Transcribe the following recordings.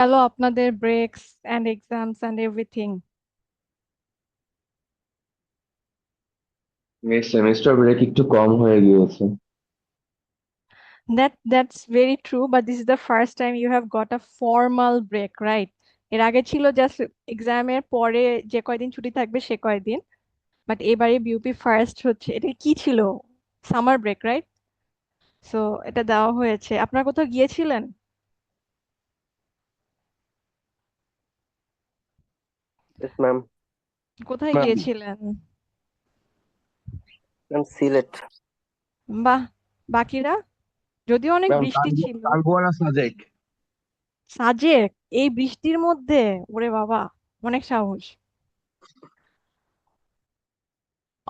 গেল আপনাদের breaks and exams and everything? এই সেমিস্টার ব্রেক একটু কম হয়ে গিয়েছে। That's very true, but this is the first time you have got a formal break, right? এর আগে ছিল জাস্ট এক্সামের পরে যে কয়দিন ছুটি থাকবে সে কয়দিন, বাট এবারে বিউপি ফার্স্ট হচ্ছে। এটা কি ছিল? Summer break, right? সো এটা দেওয়া হয়েছে। আপনার কোথাও গিয়েছিলেন? Yes, ma'am. কোথায় ম্যাম গিয়েছিলেন? Ma'am, Silet. বাহ। বাকিরা? যদিও অনেক ম্যাম বৃষ্টি ছিল। টাঙ্গুয়ানা সাজেক। সাজেক? এই বৃষ্টির মধ্যে? ওরে বাবা, অনেক সাহস।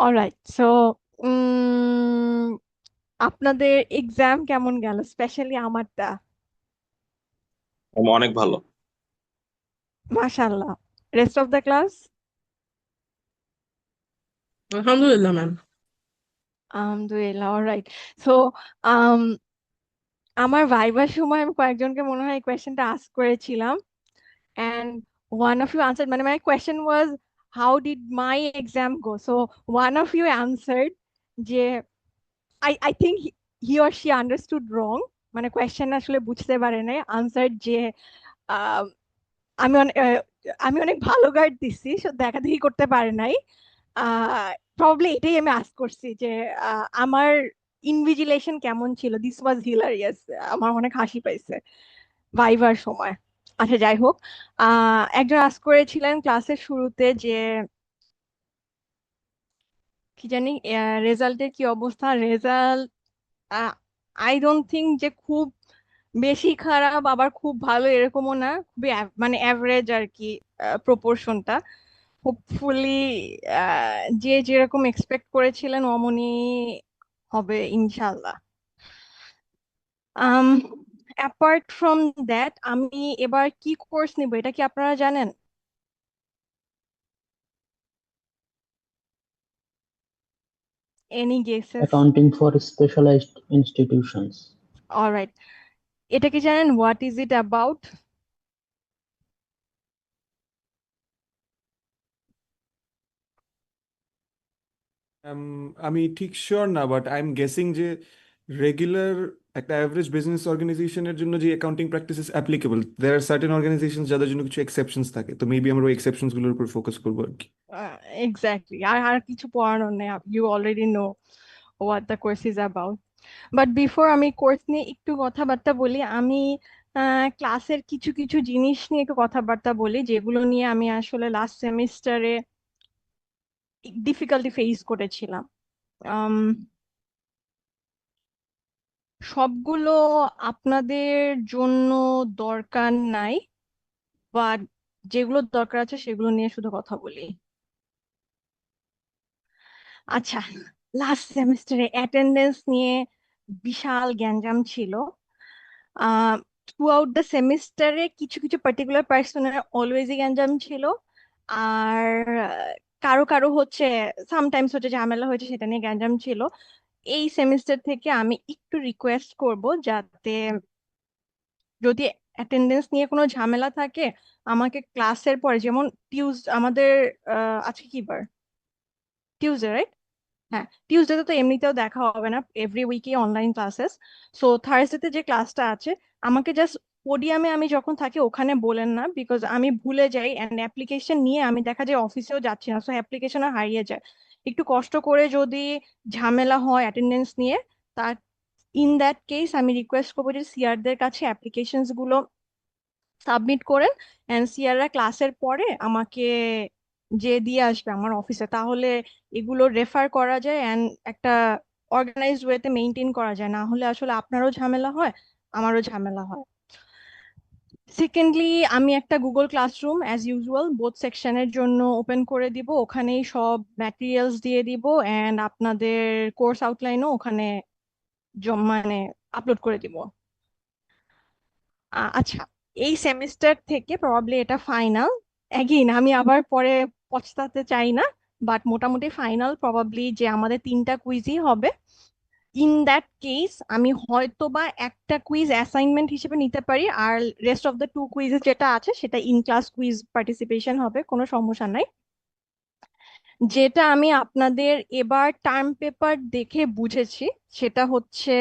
অলরাইট, সো আপনাদের এক্সাম কেমন গেল, স্পেশালি আমারটা? অনেক ভালো। মাশাআল্লাহ। Rest of the class? আলহামদুলিল্লাহ ম্যাম। আলহামদুলিল্লাহ। অলরাইট, সো আমার ভাইবার সময় আমি কয়েকজনকে মনে হয় এই কোয়েশ্চেনটা আস্ক করেছিলাম, and one of you answered, মানে my question was how did my exam go, so one of you answered যে I think he or she understood wrong, মানে কোয়েশ্চেন আসলে বুঝতে পারে নাই, আনসার যে আহ, আমি অনেক আমি অনেক ভালো গার্ড দিচ্ছি, দেখা দেখি করতে পারে নাই। প্রবাবলি এটাই আমি আস্ক করছি যে আমার ইনভিজিলেশন কেমন ছিল। দিস ওয়াজ হিলারিয়াস, আমার অনেক হাসি পাইছে ভাইবার সময়। আচ্ছা, যাই হোক, একজন আস্ক করেছিলেন ক্লাসের শুরুতে যে কি জানি রেজাল্টের কি অবস্থা। রেজাল্ট আই ডোন্ট থিঙ্ক যে খুব বেশি খারাপ আবার খুব ভালো এরকমও না, খুবই মানে অ্যাভারেজ আর কি প্রপোর্শনটা। হোপফুলি যে যেরকম এক্সপেক্ট করেছিলেন অমনি হবে ইনশাল্লাহ। আম অ্যাপার্ট ফ্রম দ্যাট, আমি এবার কি কোর্স নিব এটা কি আপনারা জানেন? Any guesses? Accounting for specialized institutions. Alright, এটা কি জানেন হোয়াট ইজ ইট অ্যাবাউট? আমি ঠিক শিওর না, বাট আই এম গেসিং যে রেগুলার একটা অ্যাভারেজ বিজনেস অর্গানাইজেশনের জন্য যে accounting practices applicable, there are certain organization যাদের জন্য কিছু এক্সেপশনস থাকে, তো মেবি আমরা ওই এক্সেপশনস গুলোর উপর ফোকাস করবো আর কি। এক্স্যাক্টলি, আর আর কিছু পড়ানোর নেই, you already know what the course is about. But before আমি কোর্স নিয়ে একটু কথাবার্তা বলি, আমি ক্লাসের কিছু কিছু জিনিস নিয়ে একটু কথাবার্তা বলি যেগুলো নিয়ে আমি আসলে লাস্ট সেমিস্টারে ডিফিকাল্টি ফেস করেছিলাম। আম, সবগুলো আপনাদের জন্য দরকার নাই, বাট যেগুলো দরকার আছে সেগুলো নিয়ে শুধু কথা বলি। আচ্ছা, লাস্ট সেমিস্টারে অ্যাটেন্ডেন্স নিয়ে বিশাল গ্যাঞ্জাম ছিল। থ্রু আউট দ্য সেমিস্টারে কিছু কিছু পার্টিকুলার পার্সনের অলওয়েজই গ্যাঞ্জাম ছিল, আর কারো কারো হচ্ছে সামটাইমস হচ্ছে ঝামেলা হয়েছে, সেটা নিয়ে গ্যাঞ্জাম ছিল। এই সেমিস্টার থেকে আমি একটু রিকোয়েস্ট করব যাতে যদি অ্যাটেন্ডেন্স নিয়ে কোনো ঝামেলা থাকে আমাকে ক্লাসের পরে, যেমন আমাদের আজকে কি বার? টিউসডে, হ্যাঁ, টিউসডেতে তো এমনিতেও দেখা হবে না, এভরি উইকে অনলাইন ক্লাসেস। সো থার্সডেতে যে ক্লাসটা আছে আমাকে জাস্ট পোডিয়ামে আমি যখন থাকি ওখানে বলেন না, বিকজ আমি ভুলে যাই অ্যান্ড অ্যাপ্লিকেশন নিয়ে আমি দেখা যায় অফিসেও যাচ্ছি না, সো অ্যাপ্লিকেশন হারিয়ে যায়। একটু কষ্ট করে যদি ঝামেলা হয় অ্যাটেন্ডেন্স নিয়ে, তার ইন দ্যাট কেস আমি রিকোয়েস্ট করবো যে সিআরদের কাছে অ্যাপ্লিকেশনস গুলো সাবমিট করেন, এন্ড সিআররা ক্লাসের পরে আমাকে যে দিয়ে আসবে আমার অফিসে, তাহলে এগুলো রেফার করা যায় এন্ড একটা অর্গানাইজড ওয়েতে মেনটেন করা যায়, না হলে আসলে আপনারও ঝামেলা হয় আমারও ঝামেলা হয়। সেকেন্ডলি, আমি একটা Google classroom as usual both সেকশনের জন্য ওপেন করে দিব, ওখানেই সব ম্যাটেরিয়ালস দিয়ে দিব এন্ড আপনাদের কোর্স আউটলাইনও ওখানে মানে আপলোড করে দিব। আচ্ছা, এই সেমিস্টার থেকে প্রবাবলি এটা ফাইনাল। এগেইন আমি আবার পরে পস্তাতে চাই না, বাট মোটামুটি ফাইনাল প্রবাবলি যে আমাদের 3টা কুইজই হবে। ইন দ্যাট কেস আমি হয়তো বা একটা কুইজ অ্যাসাইনমেন্ট হিসেবে নিতে পারি, আর rest of the two quizzes যেটা আছে সেটা ইন ক্লাস কুইজ পার্টিসিপেশন হবে, কোনো সমস্যা নাই। যেটা আমি আপনাদের এবার টার্ম পেপার দেখে বুঝেছি সেটা হচ্ছে,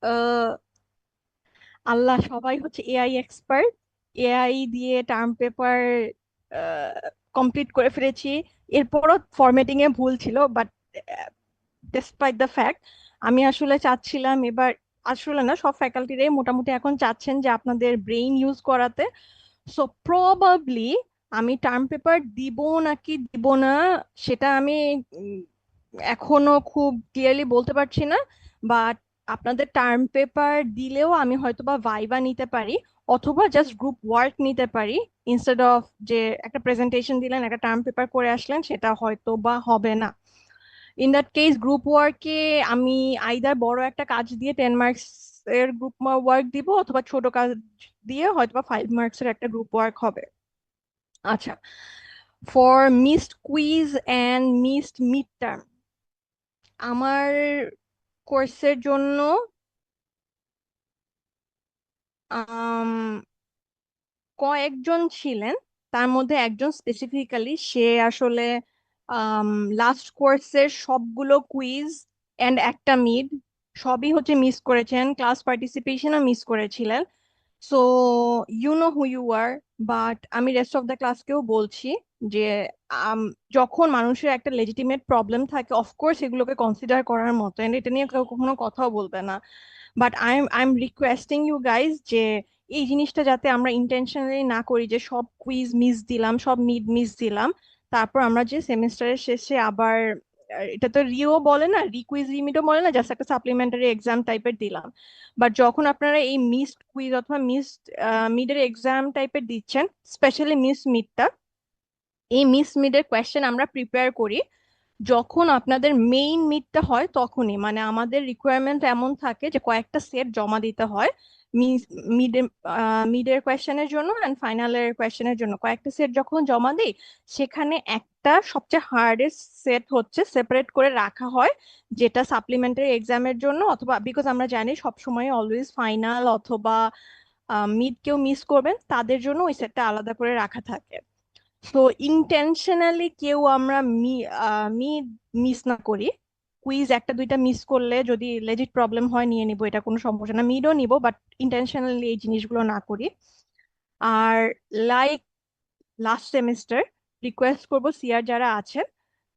আহ আল্লাহ, সবাই হচ্ছে এআই এক্সপার্ট। এআই দিয়ে টার্ম পেপার কমপ্লিট করে ফেলেছি। এরপরও ফরম্যাটিং এ ভুল ছিল, বাট ডেসপাইট দ্য ফ্যাক্ট আমি আসলে চাচ্ছিলাম এবার, আসলে না, সব ফ্যাকাল্টিরাই মোটামুটি এখন চাচ্ছেন যে আপনাদের ব্রেইন ইউজ করাতে। সো প্রবাবলি আমি টার্ম পেপার দিব নাকি দিব না সেটা আমি উম, এখনো খুব ক্লিয়ারলি বলতে পারছি না। বাট আপনাদের টার্ম পেপার দিলেও আমি হয়তো বা ভাইবা নিতে পারি, অথবা জাস্ট গ্রুপ ওয়ার্ক নিতে পারি। ইনস্টেড অফ যে একটা প্রেজেন্টেশন দিলেন, একটা টার্ম পেপার করে আসলেন, সেটা হয়তো বা হবে না। ইন দ্যাট কেস গ্রুপ ওয়ার্কে আমি আইদার বড় একটা কাজ দিয়ে 10 মার্কস এর গ্রুপ ওয়ার্ক দিব, অথবা ছোট কাজ দিয়ে হয়তোবা 5 মার্কস এর একটা গ্রুপ ওয়ার্ক হবে। আচ্ছা, for missed quiz and missed mid term, আমার কোর্সের জন্য আম, কয়েকজন ছিলেন, তার মধ্যে একজন স্পেসিফিক্যালি সে আসলে লাস্ট কোর্সের সবগুলো কুইজ এন্ড একটা মিড সবই হচ্ছে মিস করেছেন, ক্লাস পার্টিসিপেশনও মিস করেছিলেন। So you know who you are. But আমি রেস্ট অফ দ্য ক্লাসকেও বলছি যে আম, যখন মানুষের একটা লেজিটিমেট প্রবলেম থাকে, অফকোর্স এগুলোকে কনসিডার করার মতো, and এটা নিয়ে কেউ কখনো কথাও বলবে না। But I am requesting you guys যে এই জিনিসটা যাতে আমরা ইন্টেনশনালি না করি, যে সব কুইজ মিস দিলাম, সব মিড মিস দিলাম, তারপর আমরা যে সেমিস্টারের শেষে আবার এটা তো রিও বলে না, রিকুইজ রিমিটও বলে না, জাস্ট একটা সাপ্লিমেন্টারি এক্সাম টাইপের দিলাম। বাট যখন আপনারা এই মিসড কুইজ অথবা মিসড মিডের এক্সাম টাইপের দিচ্ছেন, স্পেশালি মিস মিডটা, এই মিস মিডের কোয়েশ্চেন আমরা প্রিপেয়ার করি যখন আপনাদের মেইন মিডটা হয় তখনই। মানে আমাদের রিকোয়ারমেন্ট এমন থাকে যে কয়েকটা সেট জমা দিতে হয় মিডের মিডের কোয়েশ্চেনের জন্য অ্যান্ড ফাইনালের কোয়েশ্চেনের জন্য। কয়েকটা সেট যখন জমা দিই, সেখানে একটা সবচেয়ে হার্ডেস্ট সেট হচ্ছে সেপারেট করে রাখা হয়, যেটা সাপ্লিমেন্টারি এক্সামের জন্য, অথবা বিকজ আমরা জানি সবসময় অলওয়েজ ফাইনাল অথবা মিড কেউ মিস করবেন, তাদের জন্য ওই সেটটা আলাদা করে রাখা থাকে। তো ইন্টেনশনালি কেউ আমরা মিড মিস না করি। কুইজ একটা দুইটা মিস করলে যদি লেজিট প্রবলেম হয় নিয়ে নিব, এটা কোনো সমস্যা না, মিডও নিব, বাট ইন্টেনশনালি এই জিনিসগুলো না করি। আর লাইক লাস্ট সেমিস্টার, রিকোয়েস্ট করব সিআর যারা আছেন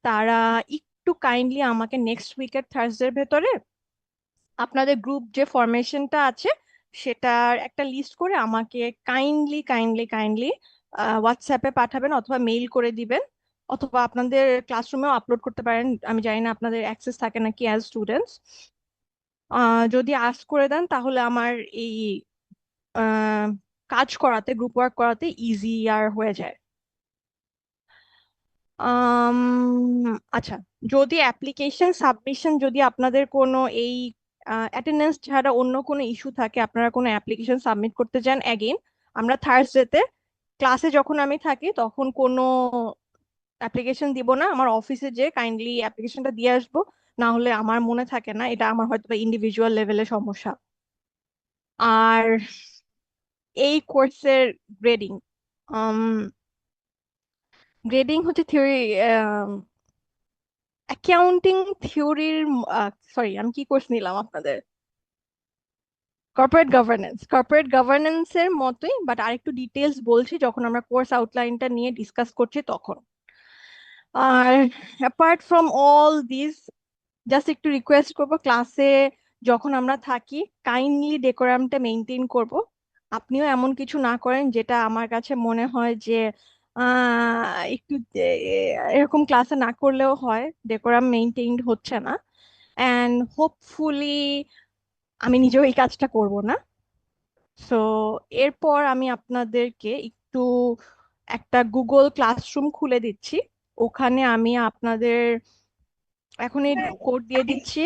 তারা একটু কাইন্ডলি আমাকে নেক্সট উইকের থার্সডের ভেতরে আপনাদের গ্রুপ যে ফরমেশনটা আছে সেটার একটা লিস্ট করে আমাকে কাইন্ডলি কাইন্ডলি কাইন্ডলি হোয়াটসঅ্যাপে পাঠাবেন, অথবা মেইল করে দিবেন, অথবা আপনাদের ক্লাসরুমেও আপলোড করতে পারেন। আমি জানি না আপনাদের অ্যাক্সেস থাকে নাকি অ্যাজ স্টুডেন্টস। যদি আস্ক করে দেন তাহলে আমার এই আহ, কাজ করাতে, গ্রুপ ওয়ার্ক করাতে ইজিয়ার হয়ে যায়। আম, আচ্ছা, যদি অ্যাপ্লিকেশন সাবমিশন, যদি আপনাদের কোনো এই অ্যাটেন্ডেন্স ছাড়া অন্য কোনো ইস্যু থাকে, আপনারা কোনো অ্যাপ্লিকেশন সাবমিট করতে চান, অ্যাগেইন আমরা থার্সডেতে ক্লাসে যখন আমি থাকি তখন কোনো অ্যাপ্লিকেশন দিব না, আমার অফিসে যে কাইন্ডলি অ্যাপ্লিকেশনটা দিয়ে আসবো। না হলে আমার মনে থাকে না, এটা আমার হয়তো ইন্ডিভিজুয়াল লেভেলে সমস্যা। আর এই কোর্সের গ্রেডিং, গ্রেডিং হচ্ছে থিওরি, অ্যাকাউন্টিং থিওরির, সরি আমি কি কোর্স নিলাম আপনাদের, কর্পোরেট গভর্নেন্সের মতোই, বাট আরেকটু ডিটেলস বলছি যখন আমরা কোর্স আউটলাইনটা নিয়ে ডিসকাস করছি তখন। আর apart from all this, just একটু রিকোয়েস্ট করব, ক্লাসে যখন আমরা থাকি কাইন্ডলি ডেকোরামটা মেনটেন করব। আপনিও এমন কিছু না করেন যেটা আমার কাছে মনে হয় যে একটু এরকম ক্লাসে না করলেও হয়, ডেকোরাম মেনটেইন হচ্ছে না। অ্যান্ড হোপফুলি আমি নিজেও এই কাজটা করব না। সো এরপর আমি আপনাদেরকে একটু একটা গুগল ক্লাসরুম খুলে দিচ্ছি, ওখানে আমি আপনাদের এখনই কোড দিয়ে দিচ্ছি,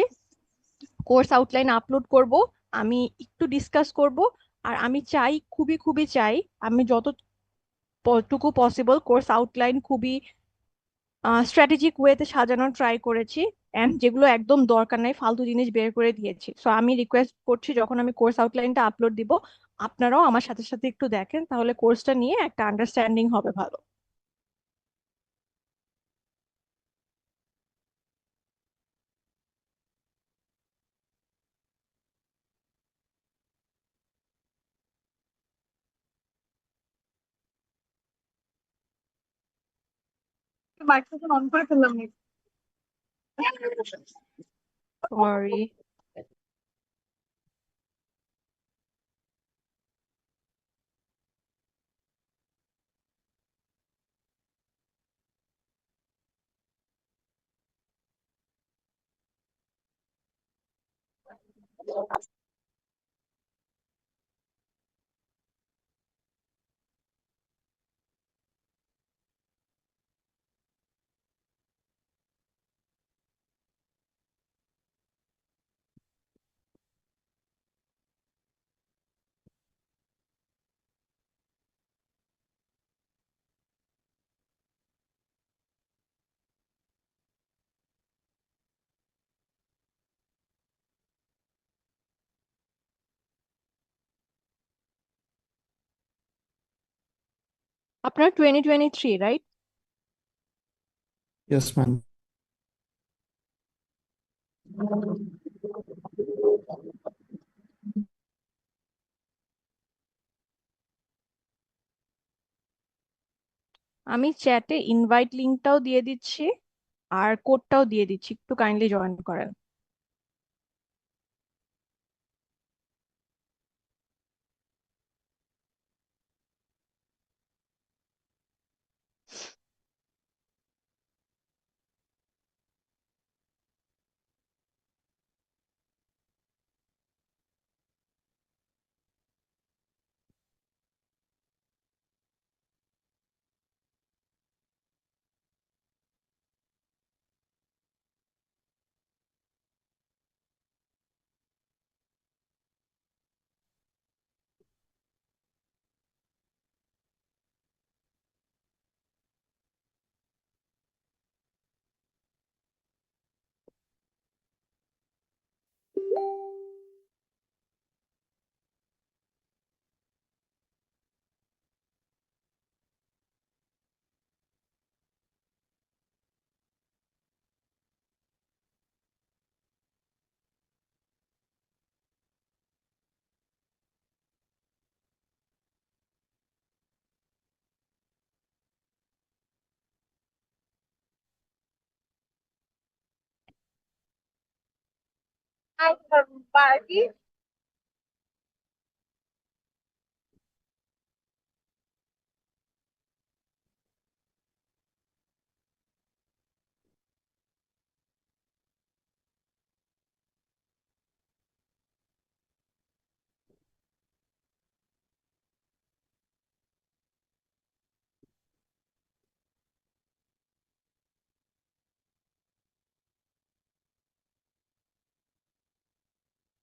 কোর্স আউটলাইন আপলোড করব, আমি একটু ডিসকাস করব। আর আমি চাই, খুবই খুবই চাই, আমি যতটুকু পসিবল কোর্স আউটলাইন খুবই স্ট্র্যাটেজিক ওয়েতে সাজানোর ট্রাই করেছি। এন্ড যেগুলো একদম দরকার নাই ফালতু জিনিস বের করে দিয়েছি। সো আমি রিকোয়েস্ট করছি যখন আমি কোর্স আউটলাইনটা আপলোড দিব আপনারাও আমার সাথে সাথে একটু দেখেন, তাহলে কোর্সটা নিয়ে একটা আন্ডারস্ট্যান্ডিং হবে ভালো। মাইক্রোফোন অন করে ফেললাম। সরি। আপনার 2023, রাইট? Yes, ma'am. আমি চ্যাটে ইনভাইট লিংকটাও দিয়ে দিচ্ছি আর কোডটাও দিয়ে দিচ্ছি, একটু কাইন্ডলি জয়েন করেন।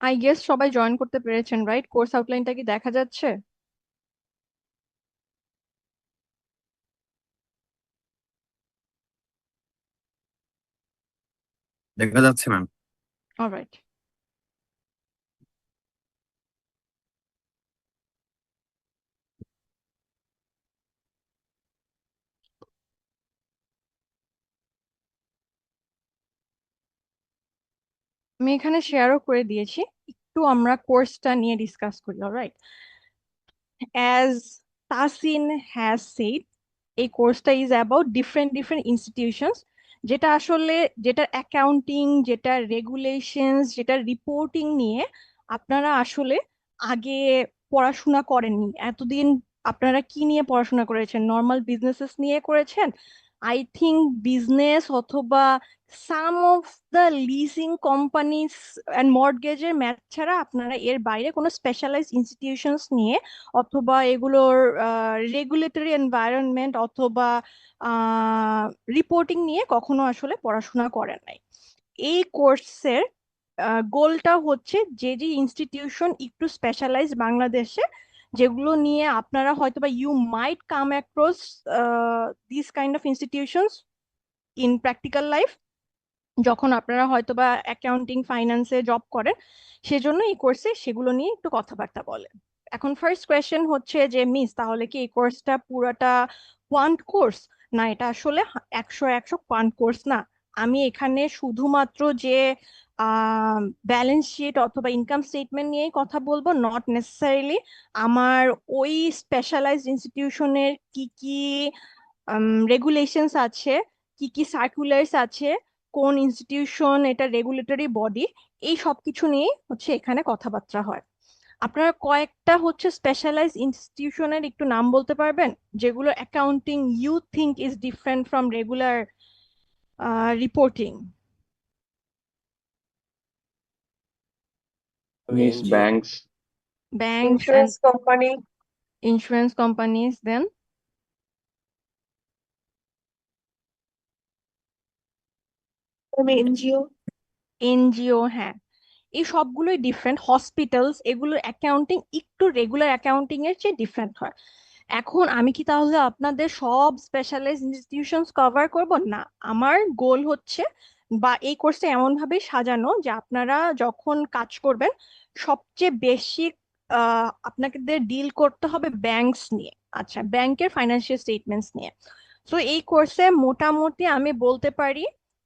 আই গেস সবাই জয়েন করতে পেরেছেন, রাইট? কোর্স আউটলাইনটা কি দেখা যাচ্ছে? দেখা যাচ্ছে ম্যাম। অলরাইট। আমি এখানে শেয়ারও করে দিয়েছি, একটু আমরা কোর্সটা নিয়ে ডিসকাস করি। Alright, as Tasin has said, এই কোর্সটা is about different different institutions, যেটা আসলে যেটার অ্যাকাউন্টিং, যেটার রেগুলেশনস, যেটার রিপোর্টিং নিয়ে আপনারা আসলে আগে পড়াশোনা করেননি এতদিন। আপনারা কি নিয়ে পড়াশোনা করেছেন? নর্মাল বিজনেসেস নিয়ে করেছেন, আই থিংক। বিজনেস অথবা some of the leasing companies and মর্টগেজের ম্যাথ ছাড়া আপনারা এর বাইরে কোনো স্পেশালাইজড ইনস্টিটিউশনস নিয়ে অথবা এগুলোর রেগুলেটরি এনভায়রনমেন্ট অথবা রিপোর্টিং নিয়ে কখনো আসলে পড়াশোনা করেন নাই। এই কোর্সের গোলটা হচ্ছে যে যে ইনস্টিটিউশন একটু স্পেশালাইজ বাংলাদেশে, যেগুলো নিয়ে আপনারা হয়তোবা you might come across this kind of institutions in practical life, যখন আপনারা হয়তো বা অ্যাকাউন্টিং ফাইন্যান্সে জব করেন, সেজন্য এই কোর্সে সেগুলো নিয়ে একটু কথাবার্তা বলে। এখন ফার্স্ট কোয়েশ্চেন হচ্ছে যে মিস, তাহলে কি এই কোর্সটা পুরাটা কোয়ান্ট কোর্স? না, এটা আসলে 100 কোয়ান্ট কোর্স না। আমি এখানে শুধুমাত্র যে ব্যালেন্স শিট অথবা ইনকাম স্টেটমেন্ট নিয়েই কথা বলবো, নট নেসেসারিলি আমার ওই স্পেশালাইজড ইনস্টিটিউশনের কি কি রেগুলেশনস আছে, কি কি সার্কুলার্স আছে, কোন ইনস্টিটিউশন এটা রেগুলেটরি বডি, এই সব কিছু নিয়ে হচ্ছে এখানে কথাবার্তা হয়। আপনারা কয়েকটা হচ্ছে স্পেশালাইজড ইনস্টিটিউশনের একটু নাম বলতে পারবেন, যেগুলো accounting you think is different from regular reporting? Miss NGO, banks, banks and insurance company, insurance companies, then NGO, NGO. হ্যাঁ, এই সবগুলোই ডিফারেন্ট। হসপিটালস, এগুলোর অ্যাকাউন্টিং একটু রেগুলার অ্যাকাউন্টিং এর চেয়ে ডিফারেন্ট হয়। এখন আমি কি তাহলে আপনাদের সব স্পেশালাইজড ইনস্টিটিউশনস কভার করব? না, আমার গোল হচ্ছে বা এই কোর্সটা এমন ভাবে সাজানো যে আপনারা যখন কাজ করবেন সবচেয়ে বেশি আপনাদের ডিল করতে হবে ব্যাংকস নিয়ে, আচ্ছা ব্যাংকের ফাইন্যান্সিয়াল স্টেটমেন্টস নিয়ে। তো এই কোর্সে মোটামুটি আমি বলতে পারি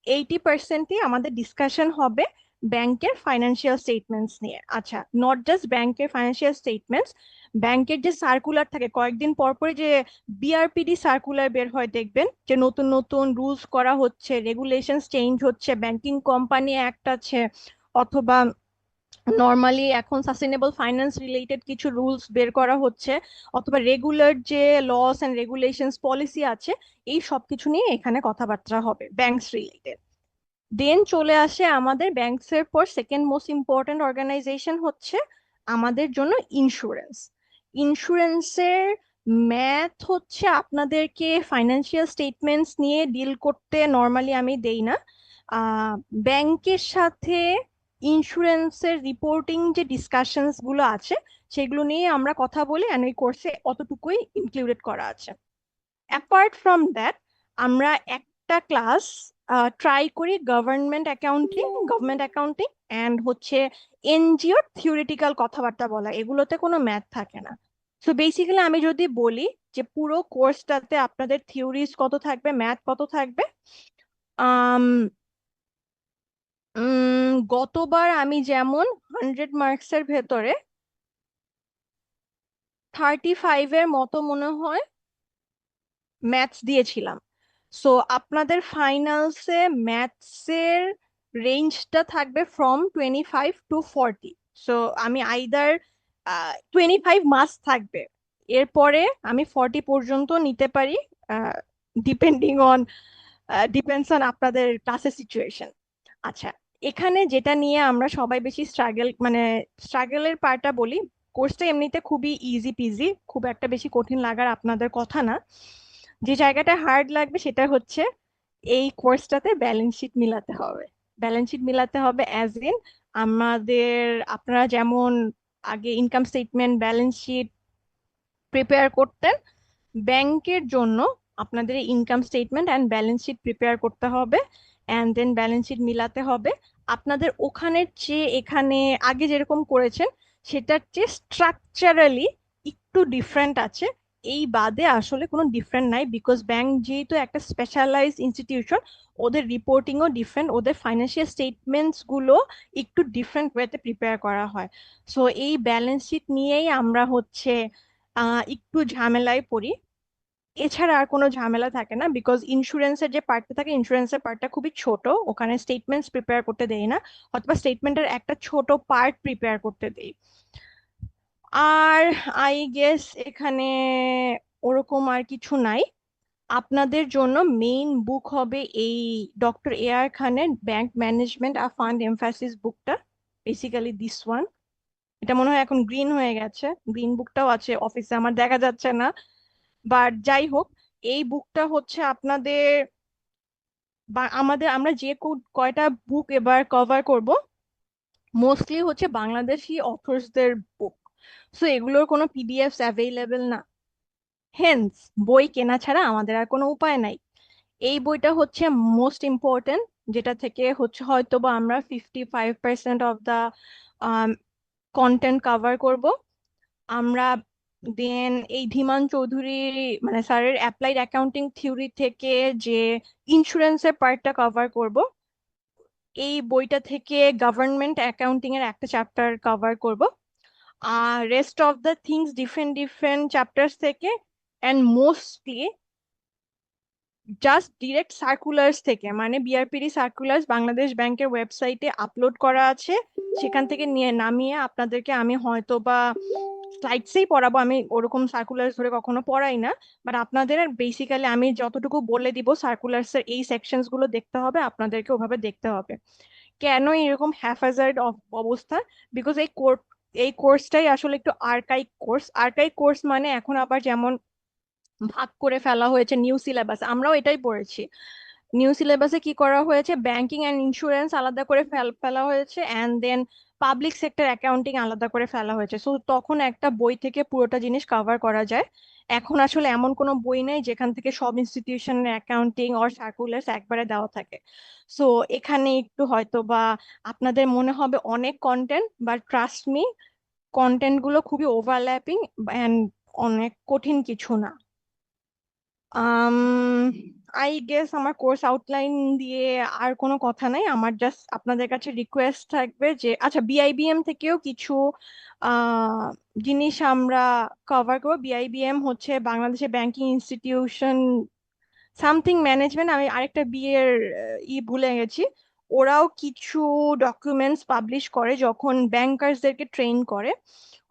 80%ই আমাদের ডিসকাশন হবে ব্যাংকের ফাইন্যান্সিয়াল স্টেটমেন্টস নিয়ে। আচ্ছা, নট জাস্ট ব্যাংকের ফাইন্যান্সিয়াল স্টেটমেন্টস, ব্যাংকের যে সার্কুলার থাকে কয়েকদিন পর পরে, যে বিআরপিডি সার্কুলার বের হয় দেখবেন, যে নতুন নতুন রুলস করা হচ্ছে, রেগুলেশনস চেঞ্জ হচ্ছে, ব্যাংকিং কোম্পানি অ্যাক্ট আছে, অথবা নর্মালি এখন সাস্টেনেবল ফাইন্যান্স রিলেটেড কিছু রুলস বের করা হচ্ছে, অথবা রেগুলার যে লস এন্ড রেগুলেশনস পলিসি আছে, এই সব কিছু নিয়ে এখানে কথাবার্তা হবে ব্যাংকস রিলেটেড। দেন চলে আসে আমাদের ব্যাংকস এর পর সেকেন্ড মোস্ট ইম্পর্ট্যান্ট অর্গানাইজেশন হচ্ছে আমাদের জন্য ইন্স্যুরেন্স। ইন্স্যুরেন্সের ম্যাথ হচ্ছে আপনাদেরকে ফাইন্যান্সিয়াল স্টেটমেন্টস নিয়ে ডিল করতে নর্মালি আমি দেই না। ব্যাংকের সাথে ইন্স্যুরেন্সের রিপোর্টিং যে ডিসকাশনস গুলো আছে সেগুলো নিয়ে আমরা কথা বলি, অ্যান্ড ওই কোর্সে অতটুকুই ইনক্লুডেড করা আছে। অ্যাপার্ট ফ্রম দ্যাট, আমরা একটা ক্লাস ট্রাই করি গভর্নমেন্ট অ্যাকাউন্টিং অ্যান্ড হচ্ছে এনজিওর থিওরিটিক্যাল কথাবার্তা বলা, এগুলোতে কোনো ম্যাথ থাকে না। সো বেসিক্যালি আমি যদি বলি যে পুরো কোর্সটাতে আপনাদের থিওরিজ কত থাকবে, ম্যাথ কত থাকবে, আম গতবার আমি যেমন 100 মার্কসের ভেতরে 35-এর মতো মনে হয় ম্যাথস দিয়েছিলাম। সো আপনাদের ফাইনালসে ম্যাথসের রেঞ্জটা থাকবে ফ্রম 25 to 40। সো আমি আইদার 25 মাস্ট থাকবে, এরপরে আমি 40 পর্যন্ত নিতে পারি, ডিপেন্ডিং অন ডিপেন্ডস অন আপনাদের ক্লাসের সিচুয়েশন। আচ্ছা, এখানে যেটা নিয়ে আমরা সবাই বেশি স্ট্রাগলের পার্টটা বলি, কোর্সটা এমনিতে খুবই ইজি পিজি, খুব একটা বেশি কঠিন লাগার আপনাদের কথা না। যে জায়গাটা হার্ড লাগবে সেটা হচ্ছে এই কোর্সটাতে ব্যালেন্স শিট মিলাতে হবে। ব্যালেন্স শিট মিলাতে হবে অ্যাজ ইন আমাদের, আপনারা যেমন আগে income statement balance sheet prepare করতেন, ব্যাংকের জন্য আপনাদের income statement and balance sheet prepare করতে হবে, অ্যান্ড দেন ব্যালেন্স শিট মিলাতে হবে। আপনাদের ওখানের চেয়ে এখানে আগে যেরকম করেছেন সেটার চেয়ে স্ট্রাকচারালি একটু ডিফারেন্ট আছে, এই বাদে আসলে কোনো ডিফারেন্ট নাই, বিকজ ব্যাংক যেহেতু একটা স্পেশালাইজড ইনস্টিটিউশন, ওদের রিপোর্টিংও ডিফারেন্ট, ওদের ফাইন্যান্সিয়াল স্টেটমেন্টস গুলো একটু ডিফারেন্ট ওয়েতে প্রিপেয়ার করা হয়। সো এই ব্যালেন্স শিট নিয়েই আমরা হচ্ছে একটু ঝামেলায় পড়ি। এছাড়া আর কোনো ঝামেলা থাকে না, বিকজ ইন্স্যুরেন্সের যে পার্টটা থাকে, ইন্স্যুরেন্সের পার্টটা খুবই ছোট, ওখানে স্টেটমেন্টস প্রিপেয়ার করতে দেই না, অথবা স্টেটমেন্টের একটা ছোট পার্ট প্রিপেয়ার করতে দেই। আর আই গেস এখানে ওরকম আর কিছু নাই। আপনাদের জন্য মেইন বুক হবে এই ডক্টর এ আর খানের ব্যাংক ম্যানেজমেন্ট আর ফান্ড এমফাসিস বুকটা, বেসিক্যালি দিস ওয়ান। এটা মনে হয় এখন গ্রিন হয়ে গেছে, গ্রিন বুকটাও আছে অফিসে, আমার দেখা যাচ্ছে না, বাট যাই হোক, এই বুকটা হচ্ছে আপনাদের বা আমাদের, আমরা যে কয়টা বুক এবার কভার করব মোস্টলি হচ্ছে বাংলাদেশি অথর্সদের বুক। সো এগুলোর কোনো পিডিএফস অ্যাভেলেবেল না, হেন্স বই কেনা ছাড়া আমাদের আর কোনো উপায় নাই। এই বইটা হচ্ছে মোস্ট ইম্পর্টেন্ট, যেটা থেকে হচ্ছে হয়তো বা আমরা 55% অফ দা কন্টেন্ট কভার করব। আমরা দেন এই ধীমান চৌধুরী মানে স্যারের অ্যাপ্লাইড অ্যাকাউন্টিং থিওরি থেকে যে ইন্স্যুরেন্সের পার্টটা কভার করব। এই বইটা থেকে গভর্নমেন্ট অ্যাকাউন্টিং এর একটা চ্যাপ্টার কভার করব। আর rest of the things different different chapters থেকে and mostly just direct circulars থেকে, মানে বিআরপিডি সার্কুলার্স বাংলাদেশ ব্যাংকের ওয়েবসাইটে আপলোড করা আছে, সেখান থেকে নিয়ে নামিয়ে আপনাদেরকে আমি হয়তো বা স্লাইডসেই পড়াবো। আমি ওরকম সার্কুলার্স ধরে কখনো পড়াই না, বাট আপনাদের বেসিক্যালি আমি যতটুকু বলে দিব সার্কুলার্স এর এই সেকশনস গুলো দেখতে হবে, আপনাদেরকে ওভাবে দেখতে হবে। কেন এরকম হ্যাফাজার্ড অবস্থা? বিকজ এই কোর্সটাই আসলে একটু আর্কাইক কোর্স। আর্কাইক কোর্স মানে এখন আবার যেমন ভাগ করে ফেলা হয়েছে নিউ সিলেবাস, আমরাও এটাই পড়েছি। নিউ সিলেবাসে কি করা হয়েছে, ব্যাংকিং অ্যান্ড ইন্স্যুরেন্স আলাদা করে ফেলা হয়েছে, and then public sector accounting আলাদা করে ফেলা হয়েছে। সো তখন একটা বই থেকে পুরোটা জিনিস কভার করা যায়। এখন আসলে এমন কোনো বই নেই যেখান থেকে সব ইনস্টিটিউশনের অ্যাকাউন্টিং অর সার্কুলার্স একবারে দেওয়া থাকে। সো এখানে একটু হয়তো বা আপনাদের মনে হবে অনেক content, but trust me, content গুলো খুবই ওভারল্যাপিং অ্যান্ড অনেক কঠিন কিছু না। আম আই গেস আমার কোর্স আউটলাইন দিয়ে আর কোনো কথা নাই। আমার জাস্ট আপনাদের কাছে রিকোয়েস্ট থাকবে যে আচ্ছা বিআইবিএম থেকেও কিছু জিনিস আমরা কভার করবো। বিআইবিএম হচ্ছে বাংলাদেশের ব্যাংকিং ইনস্টিটিউশন সামথিং ম্যানেজমেন্ট, আমি আরেকটা বিয়ের ভুলে গেছি। ওরাও কিছু ডকুমেন্টস পাবলিশ করে যখন ব্যাংকার্সদেরকে ট্রেন করে।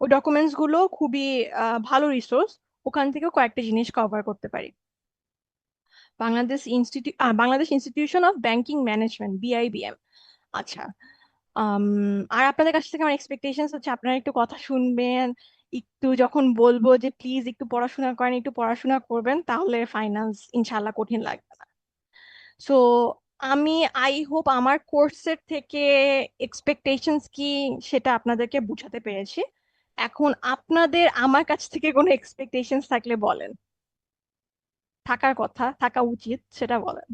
ওই ডকুমেন্টস গুলো খুবই ভালো রিসোর্স, ওখান থেকেও কয়েকটা জিনিস কভার করতে পারি। Bangladesh institution of banking management, BIBM. আচ্ছা, আর আপনাদের কাছ থেকে আমার এক্সপেকটেশন হচ্ছে আপনারা একটু কথা শুনবেন, একটু যখন বলবো যে প্লিজ একটু পড়াশোনা করেন, একটু পড়াশোনা করবেন, তাহলে ফাইনান্স ইনশাল্লাহ কঠিন লাগবে না। সো আমি আই হোপ আমার কোর্সের থেকে এক্সপেকটেশনস কি সেটা আপনাদেরকে বুঝাতে পেরেছি। এখন আপনাদের আমার কাছ থেকে কোনো এক্সপেকটেশনস থাকলে বলেন, থাকার কথা, থাকা উচিত, সেটা বলেন।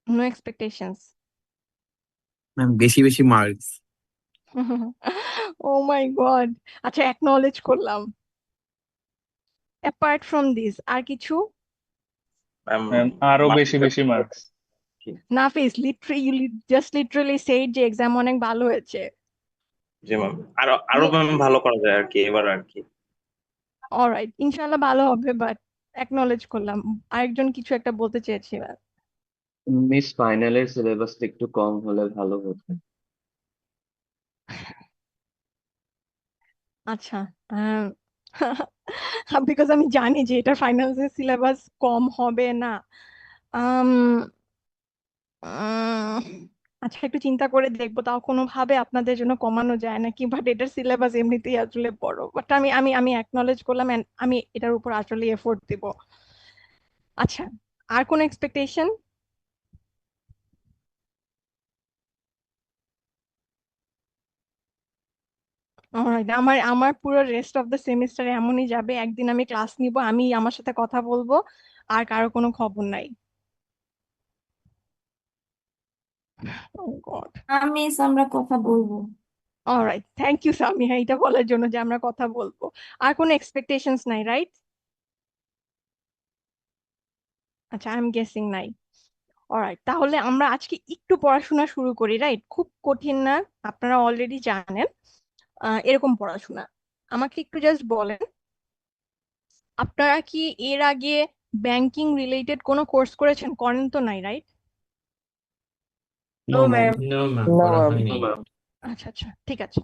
No expectations? ম্যাম বেশি বেশি মার্কস। ও মাই গড, আচ্ছা অ্যাকনলেজ করলাম। অ্যাপার্ট ফ্রম দিস আর কিছু? ম্যাম আরো বেশি বেশি মার্কস। নাফিস লিটারালি সেইড যে এক্সাম অনেক ভালো হয়েছে। জি ম্যাম, আরো আরো ম্যাম ভালো করা যায় আর কি, এবার আর কি। অলরাইট, ইনশাল্লাহ ভালো হবে, বাট অ্যাকনলেজ করলাম। আরেকজন কিছু একটা বলতে চেয়েছিলেন। মিস ফাইনালের সিলেবাসটা একটু কম হলে ভালো হতো। আচ্ছা, বিকজ আমি জানি যে এটা ফাইনালসের সিলেবাস কম হবে না। আম, উম, আচ্ছা একটু চিন্তা করে দেখবো, তাও কোনোভাবে আপনাদের জন্য কমানো যায় নাকি, বাট এটার সিলেবাস এমনিতেই আসলে বড়। বাট আমি আমি আমি অ্যাকনলেজ করলাম and আমি এটার উপর আসলে এফোর্ট দিব। আচ্ছা, আর কোনো এক্সপেকটেশন? অলরাইট, আমার আমার পুরো রেস্ট অফ দ্য সেমিস্টার এমনই যাবে, একদিন আমি ক্লাস নিব, আমি আমার সাথে কথা বলবো, আর কারো কোনো খবর নাই। ও গড। মিস আমরা কথা বলবো। অলরাইট, থ্যাংক ইউ সামিয়া এটা বলার জন্য যে আমরা কথা বলবো। আর কোনো এক্সপেকটেশনস নাই, রাইট? আচ্ছা, আই এম গেসিং নাই। অলরাইট, তাহলে আমরা আজকে একটু পড়াশোনা শুরু করি, রাইট? খুব কঠিন না, আপনারা অলরেডি জানেন এরকম পড়াশোনা। আমাকে একটু জাস্ট বলেন, আপনারা কি এর আগে ব্যাংকিং রিলেটেড কোনো কোর্স করেছেন? করেন তো নাই, right? No ma'am. No ma'am, No, করা ma'am. হয়নি। আচ্ছা আচ্ছা, ঠিক আছে।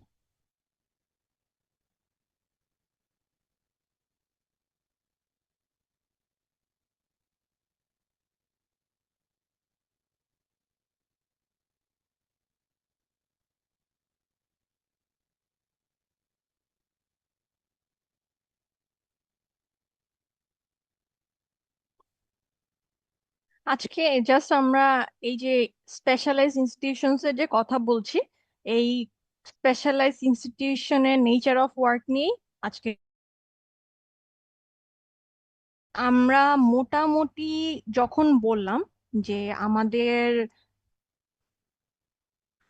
আজকে জাস্ট আমরা এই যে স্পেশালাইজ ইনস্টিটিউশনস এর যে কথা বলছি, এই স্পেশালাইজ ইনস্টিটিউশনের নেচার অফ ওয়ার্ক নিয়ে আজকে আমরা মোটামুটি যখন বললাম যে আমাদের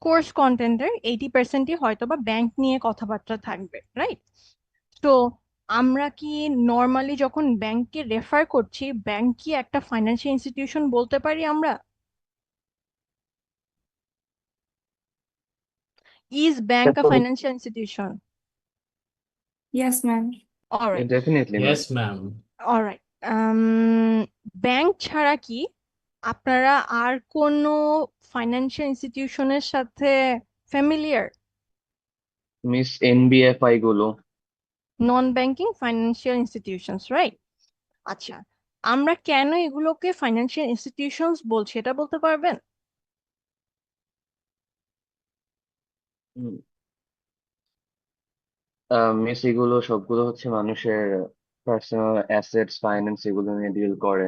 কোর্স কন্টেন্টের 80%ই হয়তো বা ব্যাংক নিয়ে কথাবার্তা থাকবে, রাইট? তো আমরা কি নর্মালি যখন ব্যাংককে রেফার করছি, ব্যাংক কি একটা ফাইন্যান্সিয়াল ইনস্টিটিউশন বলতে পারি আমরা? Is bank a financial institution? Yes, ma'am. Alright, Definitely, ma'am. Yes, ma'am. Alright. Bank ছাড়া কি আপনারা আর কোনো ফাইন্যান্সিয়াল ইনস্টিটিউশনের সাথে ফ্যামিলিয়ার? Miss NBFI গুলো নন ব্যাংকিং ফাইন্যান্সিয়াল ইনস্টিটিউশনস, রাইট? আচ্ছা, আমরা কেন এগুলোকে ফাইন্যান্সিয়াল ইনস্টিটিউশনস বলছি এটা বলতে পারবেন? মিস এগুলো সবগুলো হচ্ছে মানুষের পার্সোনাল অ্যাসেটস, ফাইন্যান্স এগুলো নিয়ে ডিল করে।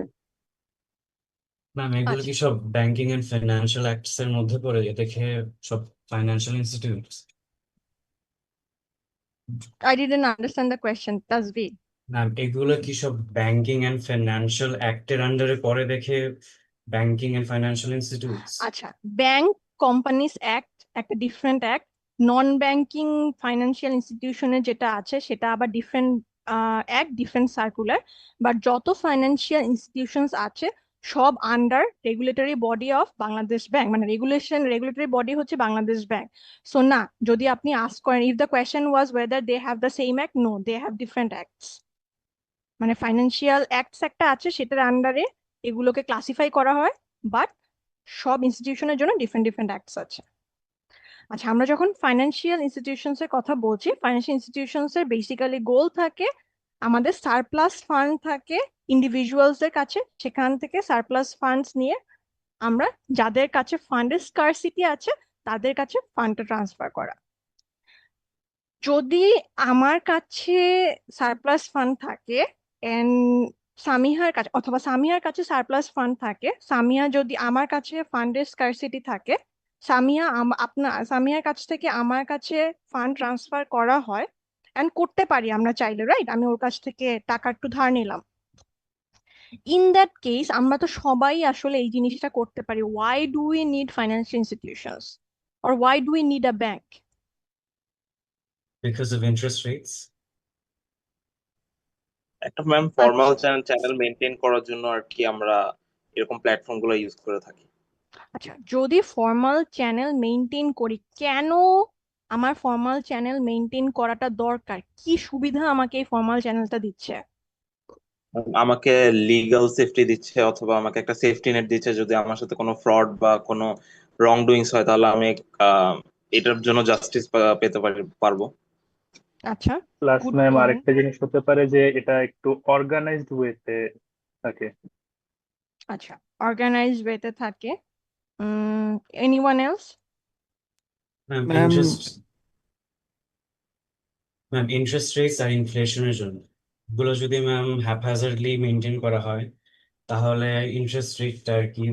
ম্যাম এগুলো আচ্ছা, কি সব ব্যাংকিং এন্ড ফাইন্যান্সিয়াল অ্যাক্টস এর মধ্যে পড়ে, যে দেখে সব financial institutes? I didn't understand the question, Tazvi. Ma'am এগুলো কি সব ব্যাংকিং এন্ড ফাইন্যান্সিয়াল অ্যাক্টের আন্ডারে পড়ে দেখে ব্যাংকিং এন্ড ফাইন্যান্সিয়াল ইনস্টিটিউটস? আচ্ছা, ব্যাংক কোম্পানিজ অ্যাক্ট একটা different act, non banking financial ইনস্টিটিউশনের যেটা আছে সেটা আবার different act, different circular. But যত ফাইন্যান্সিয়াল ইনস্টিটিউশনস আছে সব under regulatory body of Bangladesh bank, মানে রেগুলেটরি বডি হচ্ছে বাংলাদেশ ব্যাংক। সো না, যদি আপনি আস্ক করেন if the question was whether they have the same act, no, they have different acts. মানে ফাইন্যান্সিয়াল অ্যাক্টস একটা আছে, সেটার আন্ডারে এগুলোকে ক্লাসিফাই করা হয়, বাট সব ইনস্টিটিউশনের জন্য ডিফারেন্ট ডিফারেন্ট অ্যাক্টস আছে। আচ্ছা, আমরা যখন ফাইন্যান্সিয়াল ইনস্টিটিউশনস এর কথা বলছি, ফাইন্যান্সিয়াল ইনস্টিটিউশনস এর বেসিক্যালি গোল থাকে আমাদের সারপ্লাস ফান্ড থাকে ইন্ডিভিজুয়ালস এর কাছে, সেখান থেকে সারপ্লাস ফান্ডস নিয়ে আমরা যাদের কাছে ফান্ডের স্কারসিটি আছে তাদের কাছে ফান্ডটা ট্রান্সফার করা। যদি আমার কাছে সারপ্লাস ফান্ড থাকে এন্ড সামিহার কাছে, অথবা সামিহার কাছে সারপ্লাস ফান্ড থাকে, সামিয়া যদি আমার কাছে ফান্ডের স্কারসিটি থাকে, সামিয়ার কাছ থেকে আমার কাছে ফান্ড ট্রান্সফার করা হয় এন্ড করতে পারি আমরা চাইলে, রাইট? আমি ওর কাছ থেকে টাকা একটু ধার নিলাম। ইন দ্যাট কেস আমরা তো সবাই আসলে এই জিনিসটা করতে পারি। Why do we need financial institutions or why do we need a bank? Because of interest rates. একটা ম্যাম ফর্মাল চ্যানেল মেনটেন করার জন্য আর কি আমরা এরকম প্ল্যাটফর্ম গুলো ইউজ করে থাকি। আচ্ছা, যদি ফর্মাল চ্যানেল মেনটেন করি, কেন আমার ফর্মাল চ্যানেল মেনটেন করাটা দরকার? কি সুবিধা আমাকে এই ফর্মাল চ্যানেলটা দিচ্ছে? আমাকে লিগ্যাল সেফটি দিচ্ছে, অথবা আমাকে একটা সেফটি নেট দিচ্ছে। যদি আমার সাথে কোনো ফ্রড বা কোনো রং ডুইংস হয় তাহলে আমি এটার জন্য জাস্টিস পেতে পারবো। আচ্ছা, প্লাস গুড ম্যাম পয়েন্ট। আরেকটা জিনিস হতে পারে যে এটা একটু অর্গানাইজড ওয়েতে থাকে। আচ্ছা, অর্গানাইজড ওয়েতে থাকে। Anyone else? Ma'am ma'am interest rates আর ইনফ্লেশনের জন্য এগুলো যদি ম্যাম হ্যাপহ্যাজার্ডলি মেনটেন করা হয় তাহলে ইন্টারেস্ট রেটটা আর কি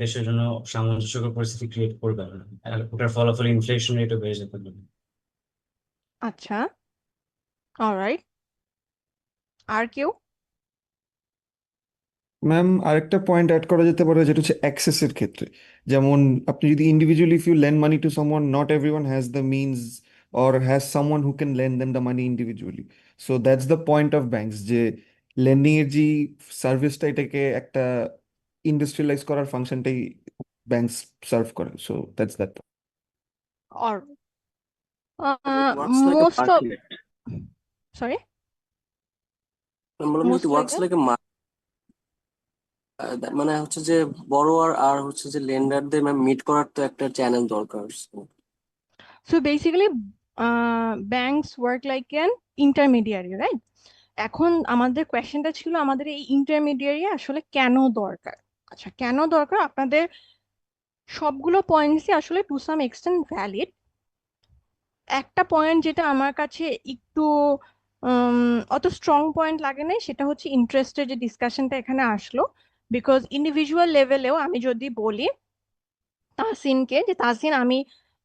দেশের জন্য সামঞ্জস্যকর পরিস্থিতি ক্রিয়েট করবে না, আর ওটার ফলাফলে ইনফ্লেশন রেটও বেড়ে যেতে পারে। আচ্ছা, অলরাইট। আর কেউ? ম্যাম আরেকটা পয়েন্ট অ্যাড করা যেতে পারে, যেটা হচ্ছে অ্যাক্সেসের ক্ষেত্রে। যেমন আপনি যদি individually if you lend money to someone, not everyone has the means or has someone who can lend them the money individually. So that's the point of banks, যে লেন্ডিং এর যে সার্ভিসটা, এটাকে একটা ইন্ডাস্ট্রিয়ালাইজ করার ফাংশনটাই ব্যাংকস সার্ভ করে। So that's that. Or It works like a most of, market. Sorry, আমি বললাম most it like works like a market. মানে হচ্ছে যে বড়োয়ার আর হচ্ছে যে লেন্ডারদের মিট করার তো একটা চ্যানেল দরকার। So basically banks work like an intermediary, right? এখন আমাদের কোয়েশ্চেনটা ছিল আমাদের এই ইন্টারমিডিয়ারি আসলে কেন দরকার। আচ্ছা, কেন দরকার? আপনাদের সবগুলো পয়েন্টসই আসলে টু সাম এক্সটেন্ট ভ্যালিড। একটা পয়েন্ট যেটা আমার কাছে একটু অত স্ট্রং পয়েন্ট লাগে নাই, সেটা হচ্ছে ইন্টারেস্টের যে ডিসকাশনটা এখানে আসলো। বিকজ ইন্ডিভিজুয়াল লেভেলেও আমি যদি বলি তাহসিনকে যে তাহসিন, আমি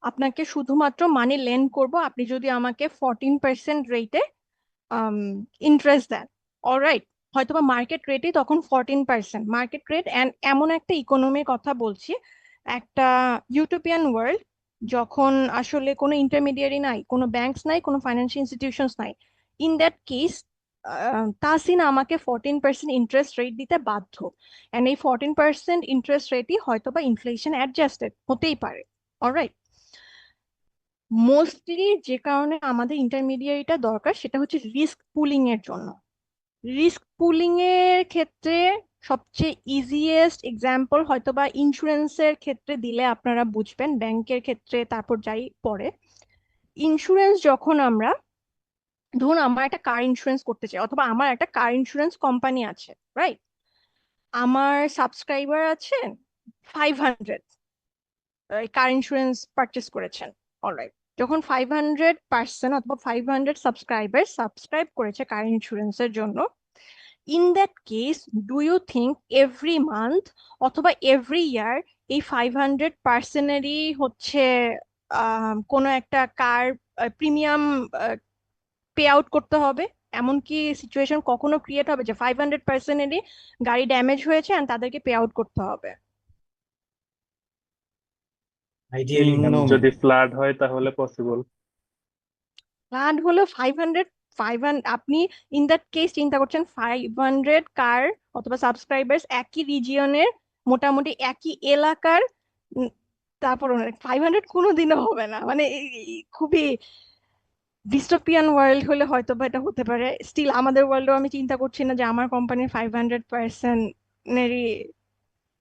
আপনাকে শুধুমাত্র মানি লেন্ড করব আপনি যদি আমাকে 14% রেটে ইন্টারেস্ট দেন, অলরাইট? হয়তোবা মার্কেট রেটই তখন 14%। মার্কেট রেট অ্যান্ড এমন একটা ইকোনমির কথা বলছি, একটা ইউটোপিয়ান ওয়ার্ল্ড, যখন আসলে কোনো ইন্টারমিডিয়ারি নাই, কোনো ব্যাংকস নাই, কোনো ফাইন্যান্সিয়াল ইনস্টিটিউশনস নাই। ইন দ্যাট কেস তাহসিন আমাকে 14% ইন্টারেস্ট রেট দিতে বাধ্য, অ্যান্ড এই 14% ইন্টারেস্ট রেটই হয়তোবা ইনফ্লেশন অ্যাডজাস্টেড হতেই পারে। অলরাইট, মোস্টলি যে কারণে আমাদের ইন্টারমিডিয়ারিটা দরকার সেটা হচ্ছে রিস্ক পুলিং এর জন্য। রিস্ক পুলিং এর ক্ষেত্রে সবচেয়ে ইজিয়েস্ট এক্সাম্পল হয়তোবা ইন্স্যুরেন্সের ক্ষেত্রে দিলে আপনারা বুঝবেন, ব্যাংকের ক্ষেত্রে তারপর যাই পরে। ইন্স্যুরেন্স যখন আমরা, ধরুন আমার একটা কার ইন্স্যুরেন্স করতে চাই, অথবা আমার একটা কার ইন্স্যুরেন্স কোম্পানি আছে, রাইট? আমার সাবস্ক্রাইবার আছেন 500, কার ইন্স্যুরেন্স পারচেস করেছেন। অলরাইট, যখন 500 অথবা 500 সাবস্ক্রাইব করেছে কার ইন্স্যুরেন্সের জন্য, in that case do you think every month অথবা এভরি ইয়ার এই 500%-এরই হচ্ছে কোনো একটা কার প্রিমিয়াম পে আউট করতে হবে? এমন কি সিচুয়েশন কখনো ক্রিয়েট হবে যে 500%-এরই গাড়ি ড্যামেজ হয়েছে আর তাদেরকে পে আউট করতে হবে? Ideally No, ma'am. যদি ফ্লাড হয় তাহলে পসিবল। ফ্লাড হলো 500, আপনি ইন দ্যাট কেস চিন্তা করছেন 500 কার অথবা সাবস্ক্রাইবার্স একই রিজিয়নের, মোটামুটি একই এলাকার, তারপর 500 কোনোদিনও হবে না। মানে খুবই ডিস্টোপিয়ান ওয়ার্ল্ড হলে হয়তো বা এটা হতে পারে। স্টিল আমাদের ওয়ার্ল্ডেও আমি চিন্তা করছি না যে আমার কোম্পানির 500%-এরই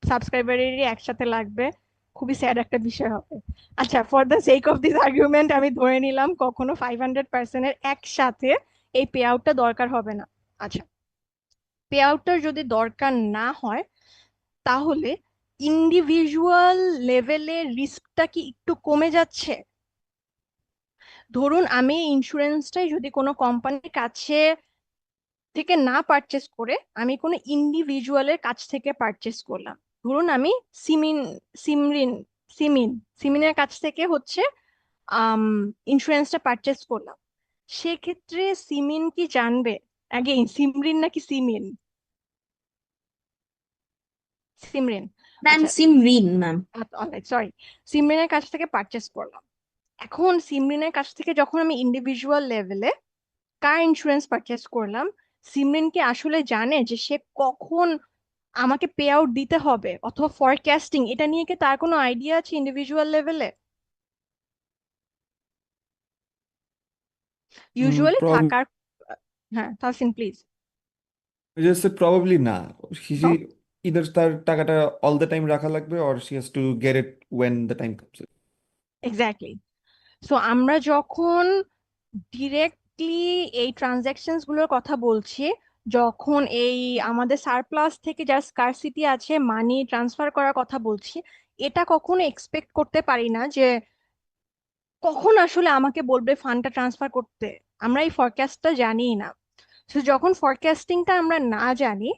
সাবস্ক্রাইবারেরই একসাথে লাগবে। খুবই স্যাড একটা বিষয় হবে। আচ্ছা, for the sake of this argument আমি ধরে নিলাম কখনো 500%-এর একসাথে এই পে আউটটা দরকার হবে না। আচ্ছা, পে আউটটার যদি দরকার না হয় তাহলে ইন্ডিভিজুয়াল লেভেলে রিস্কটা কি একটু কমে যাচ্ছে? ধরুন আমি ইন্স্যুরেন্সটাই যদি কোনো কোম্পানির কাছে থেকে না পারচেস করে আমি কোনো ইন্ডিভিজুয়ালের কাছ থেকে পারচেস করলাম, ধরুন আমি সিমিন সিমরিন সিমিন সিমিনের কাছ থেকে হচ্ছে ইন্স্যুরেন্সটা পারচেস করলাম, সেক্ষেত্রে সিমিন কি জানবে অ্যাগেইন সিমরিন নাকি সিমিন? সিমরিন। ম্যাম আচ্ছা, সিমরিন ম্যাম। অলরাইট, সরি, সিমরিনের কাছ থেকে পারচেস করলাম। এখন সিমরিনের কাছ থেকে যখন আমি ইন্ডিভিজুয়াল লেভেলে কার ইন্স্যুরেন্স পারচেস করলাম, সিমরিন কি আসলে জানে যে সে কখন আমাকে পে আউট দিতে হবে, অথবা ফরকাস্টিং এটা নিয়ে কি তার কোনো আইডিয়া আছে ইন্ডিভিজুয়াল লেভেলে? ইউজুয়ালি Probably, থাকার, হ্যাঁ Tahsin please. just say probably না। She either তার টাকাটা all the time রাখা লাগবে or she has to get it when the time comes. Exactly. So আমরা যখন ডিরেক্টলি এই ট্রানজ্যাকশনস গুলোর কথা বলছি, যখন এই আমাদের সারপ্লাস থেকে যার স্কারসিটি আছে মানি ট্রান্সফার করার কথা বলছি, এটা কখনো এক্সপেক্ট করতে পারি না যে কখন আসলে আমাকে বলবে ফান্ডটা ট্রান্সফার করতে। আমরা এই ফরকাস্টটা জানিই না। তো যখন ফরকাস্টিংটা আমরা না জানি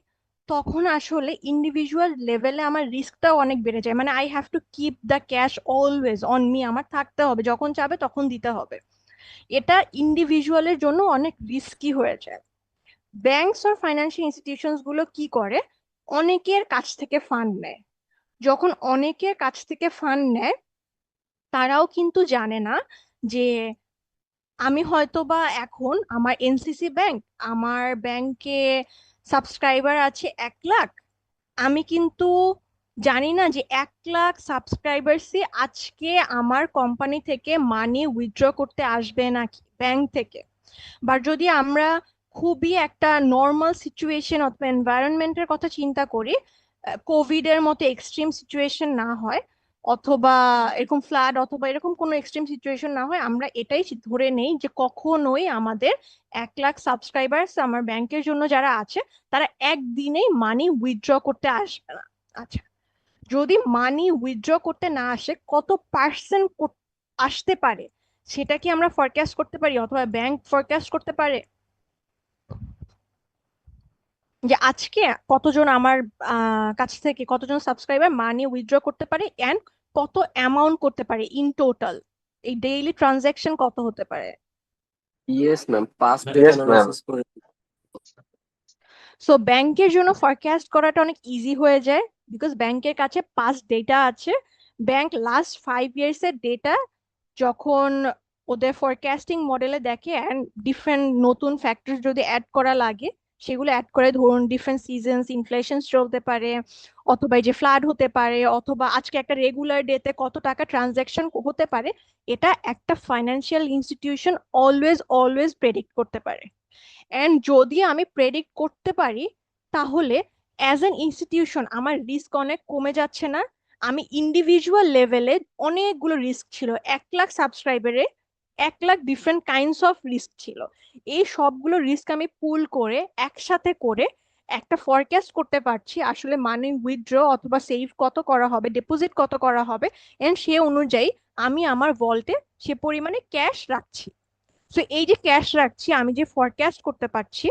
তখন আসলে ইন্ডিভিজুয়াল লেভেলে আমার রিস্কটাও অনেক বেড়ে যায়। মানে I have to keep the cash always on me, আমার থাকতে হবে, যখন চাবে তখন দিতে হবে। এটা ইন্ডিভিজুয়ালের জন্য অনেক রিস্কি হয়ে যায়। ব্যাংকস আর ফাইন্যান্সিয়াল ইনস্টিটিউশনস গুলো কি করে, অনেকের কাছ থেকে ফান্ড নেয়। যখন অনেকের কাছ থেকে ফান্ড নেয় তারাও কিন্তু জানে না যে আমি হয়তো বা এখন আমার এনসিসি ব্যাংক, আমার ব্যাংকে সাবস্ক্রাইবার আছে 1 লাখ, আমি কিন্তু জানি না যে 1 লাখ সাবস্ক্রাইবার্সই আজকে আমার কোম্পানি থেকে মানি উইথড্র করতে আসবে নাকি ব্যাংক থেকে। বা যদি আমরা খুবই একটা নর্মাল সিচুয়েশন অথবা এনভায়রনমেন্টের কথা চিন্তা করি, কোভিড এর মতো এক্সট্রিম সিচুয়েশন না হয়, অথবা এরকম ফ্লাড অথবা এরকম কোনো এক্সট্রিম সিচুয়েশন না হয়, আমরা এটাই ধরে নেই যে কখনোই আমাদের 1 লাখ সাবস্ক্রাইবার্স আমার ব্যাংকের জন্য যারা আছে তারা একদিনেই মানি উইথড্র করতে আসবে না। আচ্ছা, যদি মানি উইথড্র করতে না আসে কত পার্সেন্ট আসতে পারে সেটা কি আমরা ফরকাস্ট করতে পারি, অথবা ব্যাংক ফরকাস্ট করতে পারে যে আজকে কতজন আমার কাছ থেকে কতজন সাবস্ক্রাইবার মানি উইথড্র করতে পারে এন্ড কত অ্যামাউন্ট করতে পারে ইন টোটাল, এই ডেইলি ট্রানজাকশন কত হতে পারে? Yes ma'am, past Yes, ma'am. Analysis করে। সো ব্যাংকের জন্য ফরকাস্ট করাটা অনেক ইজি হয়ে যায়, বিকজ ব্যাংকের কাছে পাস্ট ডেটা আছে। ব্যাংক লাস্ট 5 ইয়ার্স এর ডেটা যখন ওদের ফরকাস্টিং মডেলে দেখে, অ্যান্ড ডিফারেন্ট নতুন ফ্যাক্টর যদি অ্যাড করা লাগে সেগুলো অ্যাড করে, ধরুন ডিফারেন্ট সিজনস, ইনফ্লেশন চলতে পারে, অথবা এই যে ফ্লাড হতে পারে, অথবা আজকে একটা রেগুলার ডেতে কত টাকা ট্রানজাকশন হতে পারে, এটা একটা financial institution always always predict করতে পারে। এন্ড যদি আমি প্রেডিক্ট করতে পারি, তাহলে অ্যাজ অ্যান ইনস্টিটিউশন আমার রিস্ক অনেক কমে যাচ্ছে না? আমি ইন্ডিভিজুয়াল লেভেলে অনেকগুলো রিস্ক ছিল, 1 লাখ সাবস্ক্রাইবারে 1 lakh different kinds of risk ছিল। এই সবগুলো রিস্ক আমি পুল করে একসাথে করে একটা ফরকাস্ট করতে পারছি, আসলে মানি উইথড্র অথবা সেভ কত করা হবে, ডিপোজিট কত করা হবে, এন্ড সে অনুযায়ী আমি আমার ভল্টে সে পরিমাণে ক্যাশ রাখছি। সো এই যে ক্যাশ রাখছি, আমি যে ফরকাস্ট করতে পারছি,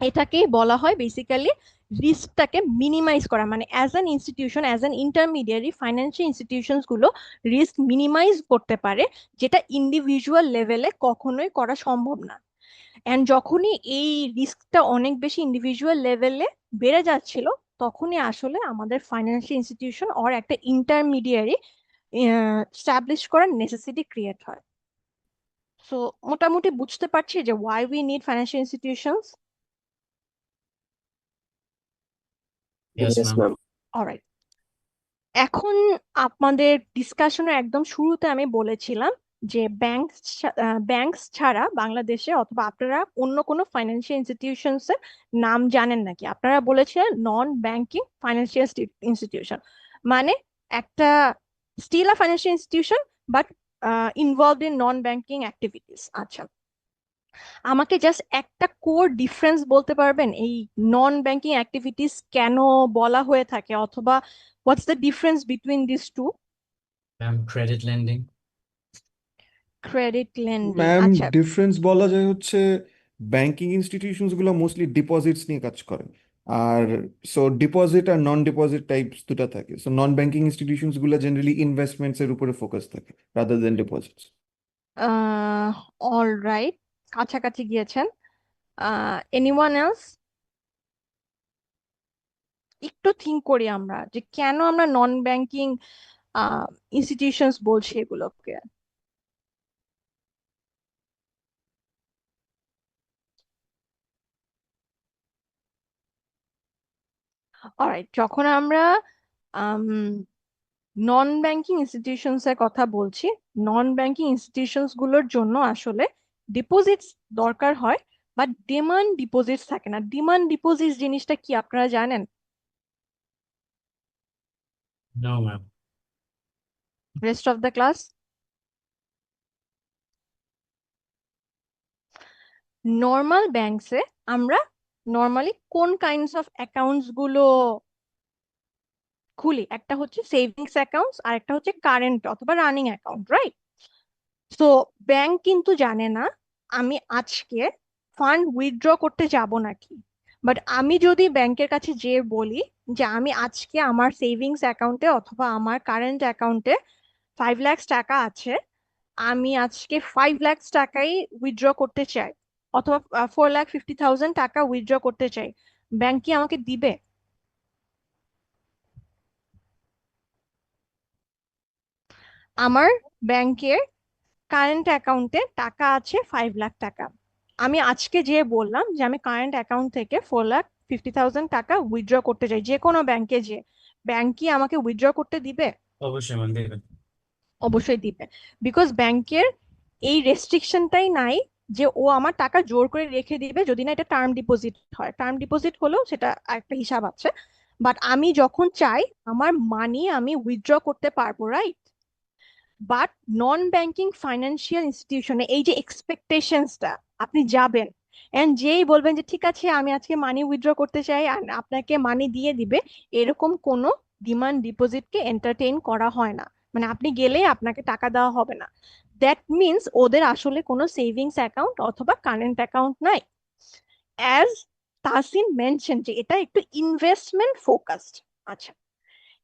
এটাকেই বলা হয় বেসিক্যালি রিস্কটাকে মিনিমাইজ করা। মানে as an institution, as an intermediary financial institutions গুলো রিস্ক মিনিমাইজ করতে পারে, যেটা ইন্ডিভিজুয়াল লেভেলে কখনোই করা সম্ভব না। এন্ড যখনই এই রিস্কটা অনেক বেশি ইন্ডিভিজুয়াল লেভেলে বেড়ে যাচ্ছিল, তখনই আসলে আমাদের ফাইন্যান্সিয়াল ইনস্টিটিউশন অর একটা ইন্টারমিডিয়ারি স্টাবলিশ করার নেসেসিটি ক্রিয়েট হয়। সো মোটামুটি বুঝতে পারছি যে why we need financial institutions. Yes yes ma'am. Ma'am. Alright, এখন আপনাদের ডিসকাশনের একদম শুরুতে আমি বলেছিলাম যে ব্যাংকস ছাড়া বাংলাদেশে অথবা আপনারা অন্য কোনো ফাইন্যান্সিয়াল ইনস্টিটিউশনস এর নাম জানেন নাকি? আপনারা বলেছিলেন নন ব্যাংকিং ফাইন্যান্সিয়াল ইনস্টিটিউশন, মানে একটা still a financial institution but involved in non banking activities. আচ্ছা, আমাকে জাস্ট একটা কোর ডিফারেন্স বলতে পারবেন এই নন ব্যাংকিং অ্যাক্টিভিটিস কেন বলা হয়ে থাকে, অথবা what's the difference between this two? Ma'am credit lending. Credit lending, ma'am আচ্ছা। ডিফারেন্স বলা যায় হচ্ছে ব্যাংকিং ইনস্টিটিউশনস গুলো মোস্টলি ডিপোজিটস নিয়ে কাজ করে, আর সো ডিপোজিট আর নন ডিপোজিট টাইপস দুটো থাকে। সো নন ব্যাংকিং ইনস্টিটিউশনস গুলো জেনারেলি ইনভেস্টমেন্টস এর উপরে ফোকাস থাকে রাদার দেন ডিপোজিটস। অলরাইট, কাছাকাছি গিয়েছেন। Anyone else? একটু থিঙ্ক করি আমরা যে কেন আমরা নন ব্যাংকিং ইনস্টিটিউশনস বলছি এগুলোকে। অলরাইট, যখন আমরা নন ব্যাংকিং ইনস্টিটিউশনস এর কথা বলছি, নন ব্যাংকিং ইনস্টিটিউশনস গুলোর জন্য আসলে ডিপোজিটস দরকার হয়, বাট ডিমান্ড ডিপোজিটস থাকে না। ডিমান্ড ডিপোজিটস জিনিসটা কি আপনারা জানেন? No ma'am. Rest of the class? Normal ব্যাংকসে আমরা নর্মালি কোন কাইন্ডস অফ অ্যাকাউন্টস গুলো খুলি? একটা হচ্ছে সেভিংস অ্যাকাউন্টস আর একটা হচ্ছে কারেন্ট অথবা রানিং অ্যাকাউন্ট, রাইট? তো ব্যাংক কিন্তু জানে না আমি আজকে ফান্ড উইথড্র করতে যাব নাকি। বাট আমি যদি ব্যাংকের কাছে যেয়ে বলি যে আমি আজকে আমার সেভিংস অ্যাকাউন্টে অথবা আমার কারেন্ট অ্যাকাউন্টে 5 লাখ টাকা আছে, আমি আজকে 5 লাখ টাকাই উইথড্র করতে চাই, অথবা 4,50,000 টাকা উইথড্র করতে চাই, ব্যাংক কি আমাকে দিবে? আমার ব্যাংকের কারেন্ট অ্যাকাউন্টে টাকা আছে 5 লাখ টাকা, আমি আজকে যে বললাম যে আমি কারেন্ট অ্যাকাউন্ট থেকে 4,50,000 টাকা উইথড্র করতে চাই, যে কোনো ব্যাংকে, যে ব্যাংক কি আমাকে উইথড্র করতে দিবে? অবশ্যই ম্যাম দেবেন। অবশ্যই দিবে, বিকজ ব্যাংকের এই রেস্ট্রিকশনটাই নাই যে ও আমার টাকা জোর করে রেখে দিবে, যদি না এটা টার্ম ডিপোজিট হয়। টার্ম ডিপোজিট হলেও সেটা একটা হিসাব আছে, বাট আমি যখন চাই আমার মানি আমি উইথড্র করতে পারবো, right? But non banking financial ইনস্টিটিউশনে এই যে এক্সপেকটেশনসটা, আপনি যাবেন এন্ড যেই বলবেন যে ঠিক আছে আমি আজকে মানি উইথড্র করতে চাই আর আপনাকে মানি দিয়ে দিবে, এরকম কোনো ডিমান্ড ডিপোজিটকে এন্টারটেইন করা হয় না। মানে আপনি গেলেই আপনাকে টাকা দেওয়া হবে না। দ্যাট মিনস ওদের আসলে কোনো সেভিংস অ্যাকাউন্ট অথবা কারেন্ট অ্যাকাউন্ট নাই। অ্যাজ তাসিন মেনশন যে এটা একটু ইনভেস্টমেন্ট ফোকাসড। আচ্ছা,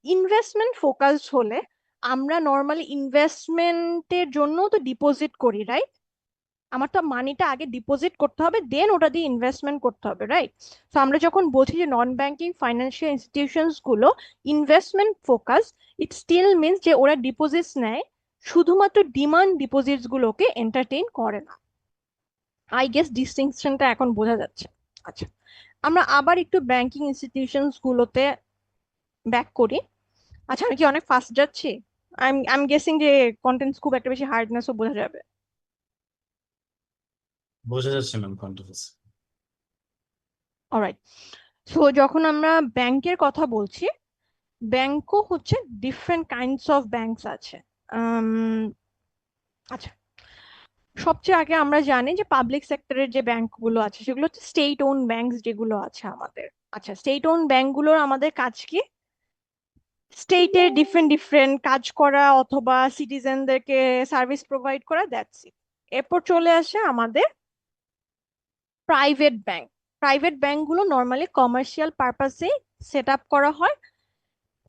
ইনভেস্টমেন্ট ফোকাসড হলে আমরা নর্মালি ইনভেস্টমেন্টের জন্য তো ডিপোজিট করি, রাইট? আমার তো মানিটা আগে ডিপোজিট করতে হবে, দেন ওটা দিয়ে ইনভেস্টমেন্ট করতে হবে, রাইট? তো আমরা যখন বলছি যে নন ব্যাংকিং ফাইন্যান্সিয়াল ইনস্টিটিউশনস গুলো investment focus, it still means যে ওরা ডিপোজিটস নেয়, শুধুমাত্র ডিমান্ড ডিপোজিটস গুলোকে এন্টারটেইন করে না। আই গেস ডিস্টিংশনটা এখন বোঝা যাচ্ছে। আচ্ছা, আমরা আবার একটু ব্যাংকিং ইনস্টিটিউশনস গুলোতে ব্যাক করি। আচ্ছা, আমি কি অনেক ফাস্ট যাচ্ছি? আই এম গেসিং যে কন্টেন্টস খুব একটা বেশি হার্ডনেসও বোঝা যাবে। বোঝা যাচ্ছে ম্যাম কন্ট্রোভার্সি। অলরাইট, সো যখন আমরা ব্যাংকের কথা বলছি, ব্যাংকও হচ্ছে ডিফারেন্ট কাইন্ডস অফ ব্যাংকস আছে। উম, আচ্ছা, সবচেয়ে আগে আমরা জানি যে পাবলিক সেক্টরের যে ব্যাংকগুলো আছে সেগুলো হচ্ছে স্টেট ওন ব্যাংকস যেগুলো আছে আমাদের। আচ্ছা, স্টেট ওন ব্যাংকগুলোর আমাদের কাজ কি? স্টেটের ডিফারেন্ট ডিফারেন্ট কাজ করা অথবা সিটিজেনদেরকে সার্ভিস প্রোভাইড করা, দ্যাটস ইট। এরপর চলে আসে আমাদের প্রাইভেট ব্যাংক। প্রাইভেট ব্যাংকগুলো নর্মালি কমার্শিয়াল পারপাসে সেট আপ করা হয়।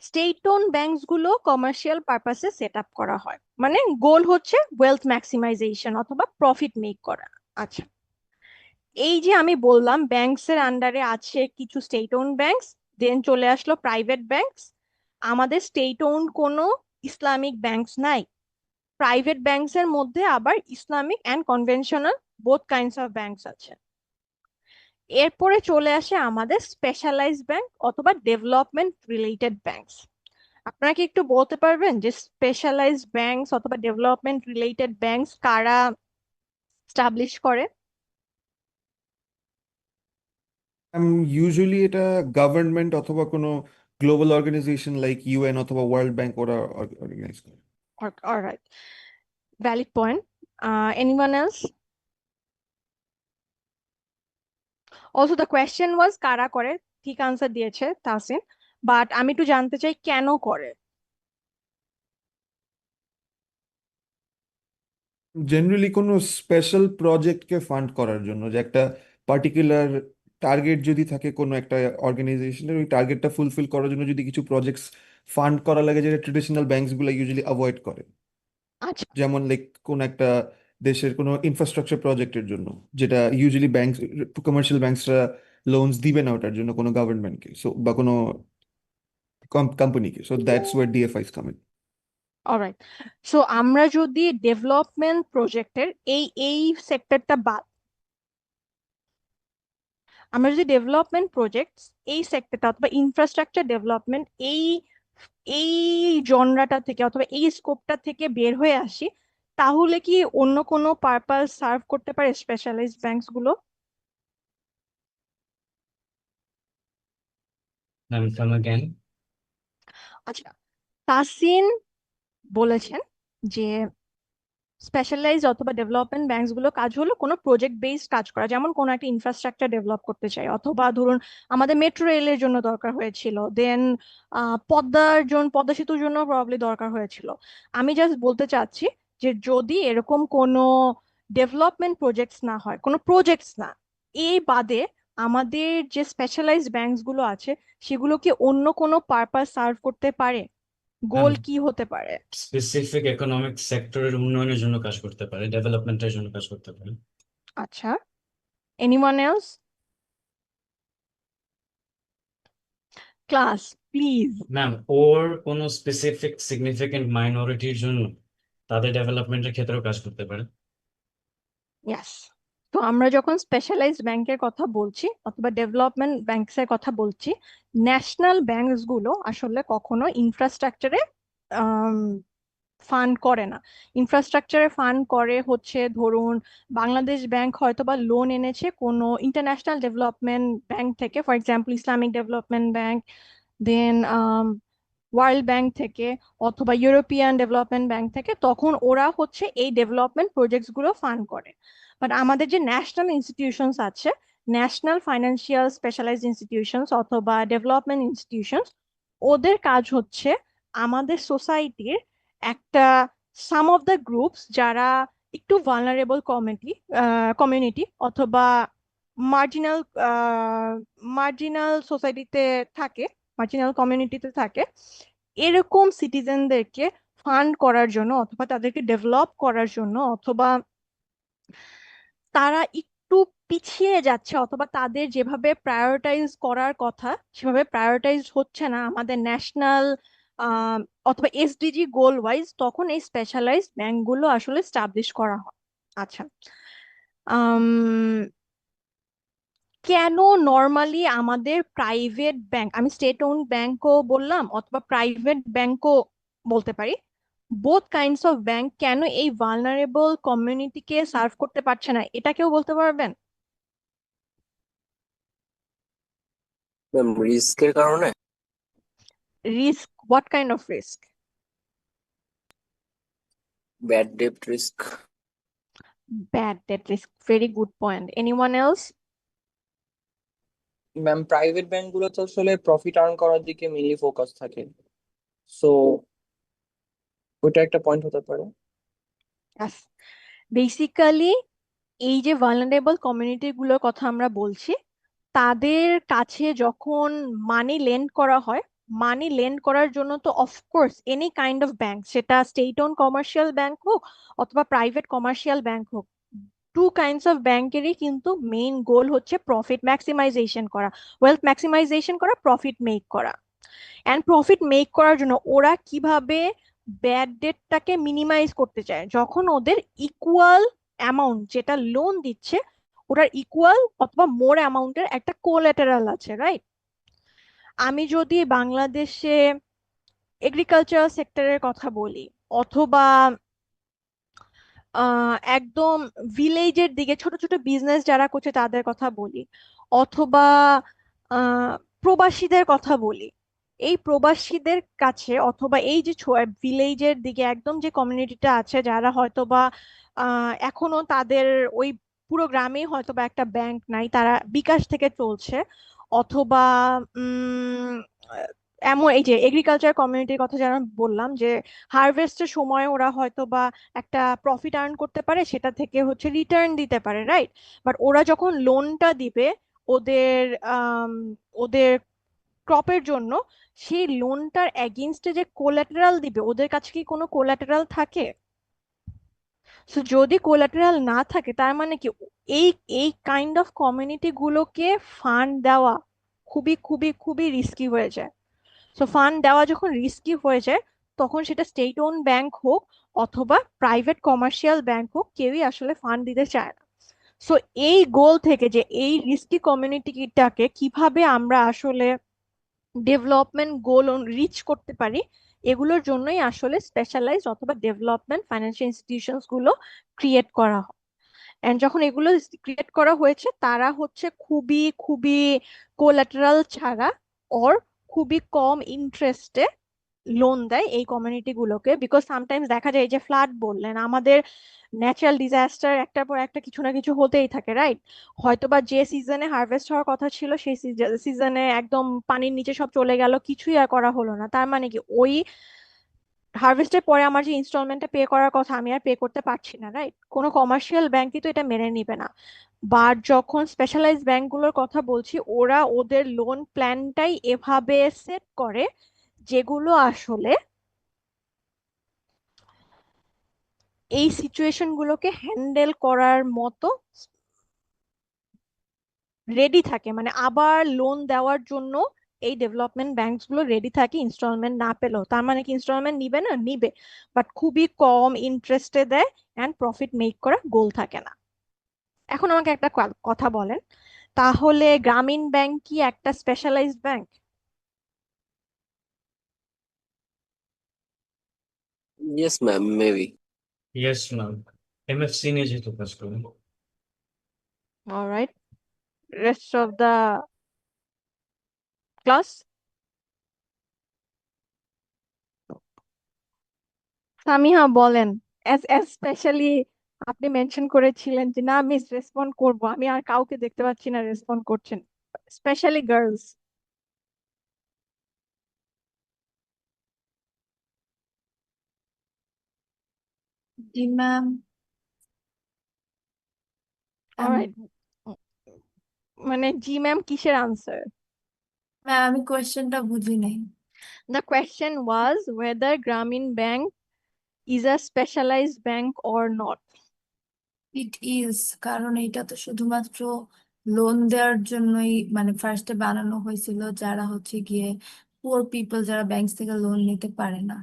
স্টেট ওন ব্যাংকস গুলো কমার্শিয়াল পারপাসে সেট আপ করা হয়, মানে গোল হচ্ছে ওয়েলথ ম্যাক্সিমাইজেশন অথবা প্রফিট মেক করা। আচ্ছা, এই যে আমি বললাম ব্যাংকস এর আন্ডারে আছে কিছু স্টেট ওন ব্যাংকস, দেন চলে আসলো প্রাইভেট ব্যাংকস। আমাদের স্টেট ওন কোনো ইসলামিক ব্যাংকস নাই। প্রাইভেট ব্যাংকস এর মধ্যে আবার Islamic and conventional both kinds of banks আছে। এরপরে চলে আসে আমাদের স্পেশালাইজড ব্যাংক অথবা ডেভেলপমেন্ট রিলেটেড ব্যাংকস। আপনারা কি একটু বলতে পারবেন যে স্পেশালাইজড ব্যাংকস অথবা ডেভেলপমেন্ট রিলেটেড ব্যাংকস কারা স্টাবলিশ করে? ইউজুয়ালি এটা গভর্নমেন্ট অথবা কোনো গ্লোবাল অর্গানাইজেশন লাইক ইউএন অথবা ওয়ার্ল্ড ব্যাংক ওরা অর্গানাইজ করে। Alright, valid point. Anyone else? Also the question ওয়াজ কারা করে, ঠিক আনসার দিয়েছে তাসিন, বাট আমি একটু জানতে চাই কেন করে। জেনারেলি কোনো স্পেশাল প্রজেক্টকে ফান্ড করার জন্য, যে একটা পার্টিকুলার টার্গেট যদি থাকে কোনো একটা অর্গানাইজেশনের, ওই টার্গেটটা ফুলফিল করার জন্য যদি কিছু প্রজেক্টস ফান্ড করা লাগে, যেটা ট্রেডিশনাল ব্যাংকসগুলো ইউজুয়ালি অ্যাভয়েড করে। আচ্ছা, যেমন লাইক কোন একটা দেশের কোনো ইনফ্রাস্ট্রাকচার প্রজেক্টের জন্য, যেটা ইউজুয়ালি ব্যাংক, কমার্শিয়াল ব্যাংকসরা লোনস দিবে না ওটার জন্য কোনো গভর্নমেন্টকে, সো বা কোনো কোম্পানিকে, so that's where DFIs come in. Alright, so আমরা যদি ডেভেলপমেন্ট প্রজেক্টের এই সেক্টরটা বাদ, আমরা যদি ডেভেলপমেন্ট প্রজেক্ট এই সেক্টরটা অথবা ইনফ্রাস্ট্রাকচার ডেভেলপমেন্ট এই এই জনরাটা থেকে অথবা এই স্কোপটা থেকে বের হয়ে আসি, তাহলে কি অন্য কোনো পারপাস সার্ভ করতে পারে স্পেশালাইজড ব্যাংকস গুলো? Ma'am come again. আচ্ছা, তাসিন বলেছেন যে স্পেশালাইজড অথবা ডেভেলপমেন্ট ব্যাংকস গুলো কাজ হলো কোনো প্রজেক্ট বেসড কাজ করা, যেমন কোনো একটা ইনফ্রাস্ট্রাকচার ডেভেলপ করতে চাই, অথবা ধরুন আমাদের মেট্রো রেলের জন্য দরকার হয়েছিল, দেন পদ্মা সেতুর জন্য প্রবাবলি দরকার হয়েছিল। আমি জাস্ট বলতে চাচ্ছি যে যদি এরকম কোনো ডেভেলপমেন্ট প্রজেক্টস না হয়, কোনো প্রজেক্টস না, এই বাদে আমাদের যে স্পেশালাইজড ব্যাংকস গুলো আছে সেগুলো কি অন্য কোনো পারপাস সার্ভ করতে পারে? ম্যাম গোল কি হতে পারে? স্পেসিফিক ইকোনমিক সেক্টরের উন্নয়নের জন্য কাজ করতে পারে, ডেভেলপমেন্টের জন্য কাজ করতে পারে। আচ্ছা, anyone else? Class, please. Ma'am ওর কোনো স্পেসিফিক সিগনিফিকেন্ট মাইনরিটির জন্য তাদের ডেভেলপমেন্টের ক্ষেত্রেও কাজ করতে পারে। ইয়াস, তো আমরা যখন স্পেশালাইজড ব্যাংকের কথা বলছি অথবা ডেভেলপমেন্ট ব্যাংকস এর কথা বলছি, ন্যাশনাল ব্যাংকস গুলো আসলে কখনো ইনফ্রাস্ট্রাকচারে ফান্ড করে না। ইনফ্রাস্ট্রাকচারে ফান্ড করে হচ্ছে ধরুন বাংলাদেশ ব্যাংক হয়তোবা লোন এনেছে কোনো ইন্টারন্যাশনাল ডেভেলপমেন্ট ব্যাংক থেকে, for example Islamic development bank, then world bank থেকে অথবা ইউরোপিয়ান ডেভেলপমেন্ট ব্যাংক থেকে, তখন ওরা হচ্ছে এই ডেভেলপমেন্ট প্রজেক্টস গুলো ফান্ড করে। বাট আমাদের যে ন্যাশনাল ইনস্টিটিউশনস আছে, ন্যাশনাল ফাইন্যান্সিয়াল স্পেশালাইজড ইনস্টিটিউশনস অথবা ডেভেলপমেন্ট ইনস্টিটিউশনস, ওদের কাজ হচ্ছে আমাদের সোসাইটির একটা সাম অফ দ্য গ্রুপস যারা একটু ভালনারেবল কমিউনিটি অথবা মার্জিনাল মার্জিনাল সোসাইটিতে থাকে, মার্জিনাল কমিউনিটিতে থাকে, এরকম সিটিজেনদেরকে ফান্ড করার জন্য অথবা তাদেরকে ডেভেলপ করার জন্য অথবা তারা একটু পিছিয়ে যাচ্ছে, অথবা তাদের যেভাবে প্রায়োরিটাইজ করার কথা সেভাবে প্রায়োরিটাইজ হচ্ছে না আমাদের ন্যাশনাল অথবা এসডিজি গোল ওয়াইজ, তখন এই স্পেশালাইজড ব্যাংকগুলো আসলে স্টাবলিশ করা হয়। আচ্ছা, আম, কেন নর্মালি আমাদের প্রাইভেট ব্যাংক, আমি স্টেট ওন ব্যাংকও বললাম অথবা প্রাইভেট ব্যাংকও বলতে পারি, বোথ কাইন্ডস অফ ব্যাংক কেন এই ভালনারেবল কমিউনিটিকে সার্ভ করতে পারছে না, এটা কেউ বলতে পারবেন? ম্যাম রিস্কের কারণে। Risk, what kind of risk? Bad date risk. Bad date risk, very good point. Anyone else? Ma'am private ব্যাংকগুলো তো আসলে প্রফিট আর্ন করার দিকে মেইনলি ফোকাস থাকে, সো ওইটা একটা পয়েন্ট হতে পারে। বেসিক্যালি এই যে ভালনারেবল কমিউনিটি গুলোর কথা আমরা বলছি, তাদের কাছে যখন মানি লেন্ড করা হয়, মানি লেন্ড করার জন্য তো of course any kind of bank, সেটা স্টেট ওন কমার্শিয়াল ব্যাংক হোক অথবা প্রাইভেট কমার্শিয়াল ব্যাংক হোক, টু কাইন্ডস অফ ব্যাংকেরই কিন্তু মেইন গোল হচ্ছে প্রফিট ম্যাক্সিমাইজেশন করা, ওয়েলথ ম্যাক্সিমাইজেশন করা, প্রফিট মেক করা। অ্যান্ড প্রফিট মেক করার জন্য ওরা কিভাবে ব্যাড ডেটটাকে মিনিমাইজ করতে চায়, যখন ওদের ইকুয়াল অ্যামাউন্ট যেটা লোন দিচ্ছে ওটার ইকুয়াল অথবা মোর অ্যামাউন্টের একটা কোল্যাটারাল আছে, রাইট? আমি যদি বাংলাদেশে এগ্রিকালচারাল সেক্টরের কথা বলি, অথবা একদম ভিলেজের দিকে ছোট ছোট বিজনেস যারা করছে তাদের কথা বলি, অথবা প্রবাসীদের কথা বলি, এই প্রবাসীদের কাছে অথবা এই যে ভিলেজের দিকে একদম যে কমিউনিটিটা আছে যারা হয়তোবা এখনো তাদের ওই পুরো গ্রামেই হয়তোবা একটা ব্যাংক নাই, তারা বিকাশ থেকে চলছে, অথবা উম এমন এই যে এগ্রিকালচার কমিউনিটির কথা যারা বললাম, যে হারভেস্টের সময় ওরা হয়তোবা একটা প্রফিট আর্ন করতে পারে, সেটা থেকে হচ্ছে রিটার্ন দিতে পারে, রাইট? বাট ওরা যখন লোনটা দিবে ওদের ওদের ক্রপের জন্য, সেই লোনটার এগেইনস্টে যে কোল্যাটারাল দিবে, ওদের কাছে কি কোনো কোল্যাটারাল থাকে? সো যদি কোল্যাটারাল না থাকে তার মানে কি, এই এই কাইন্ড অফ কমিউনিটি গুলোকে ফান্ড দেওয়া খুবই খুবই খুবই রিস্কি হয়ে যায়। সো ফান্ড দেওয়া যখন রিস্কি হয়ে যায়, তখন সেটা স্টেট ওন ব্যাংক হোক অথবা প্রাইভেট কমার্শিয়াল ব্যাংক হোক, কেউই আসলে ফান্ড দিতে চায় না। সো এই গোল থেকে যে এই রিস্কি কমিউনিটিটাকে কিভাবে আমরা আসলে ডেভেলপমেন্ট গোল রিচ করতে পারি, এগুলোর জন্যই আসলে স্পেশালাইজড অথবা ডেভেলপমেন্ট ফাইন্যান্সিয়াল ইনস্টিটিউশনস গুলো ক্রিয়েট করা হয়। এন্ড যখন এগুলো ক্রিয়েট করা হয়েছে, তারা হচ্ছে খুবই খুবই কোল্যাটারাল ছাড়া ওর খুবই কম ইন্টারেস্টে লোন দেয় এই কমিউনিটি গুলোকে। বিকজ সামটাইমস দেখা যায়, এই যে ফ্লাড বললেন, আমাদের ন্যাচারাল ডিজাস্টার একটার পর একটা কিছু না কিছু হতেই থাকে, রাইট? হয়তোবা যে সিজনে হারভেস্ট হওয়ার কথা ছিল সেই সিজনে একদম পানির নিচে সব চলে গেল, কিছুই আর করা হলো না, তার মানে কি ওই হারভেস্টের পরে আমার যে ইনস্টলমেন্টটা পে করার কথা আমি আর পে করতে পারছি না, রাইট? কোনো কমার্শিয়াল ব্যাংকই তো এটা মেনে নিবে না। বাট যখন স্পেশালাইজড ব্যাংকগুলোর কথা বলছি, ওরা ওদের লোন প্ল্যানটাই এভাবে সেট করে যেগুলো আসলে এই সিচুয়েশন গুলোকে হ্যান্ডেল করার মতো রেডি থাকে, মানে আবার লোন দেওয়ার জন্য এই ডেভেলপমেন্ট ব্যাংকস গুলো রেডি থাকে ইনস্টলমেন্ট না পেলেও। তার মানে কি ইনস্টলমেন্ট নিবে না? নিবে, বাট খুবই কম ইন্টারেস্টে দেয়, অ্যান্ড প্রফিট মেক করা গোল থাকে না। এখন আমাকে একটা কথা বলেন, তাহলে গ্রামীণ ব্যাংক কি একটা specialized bank? Yes ma'am, maybe. Yes ma'am, MFC নিয়ে যেহেতু কাজ করি। Alright, rest of the class? Samiha বলেন, স্পেশালি আপনি মেনশন করেছিলেন যে না মিস রেসপন্ড করব, আমি আর কাউকে দেখতে পাচ্ছি না রেসপন্ড করছেন, স্পেশালি গার্লস। জি ম্যাম। অলরাইট, মানে জি ম্যাম কিসের আনসার? ম্যাম আমি কোয়েশ্চেনটা বুঝি নাই। The question was whether Grameen Bank is a specialized bank or not. It is, কারণ এটা তো শুধুমাত্র লোন দেওয়ার জন্যই মানে ফার্স্টে বানানো হয়েছিল, যারা হচ্ছে গিয়ে পুয়ার পিপল, যারা ব্যাংক থেকে লোন নিতে পারে না।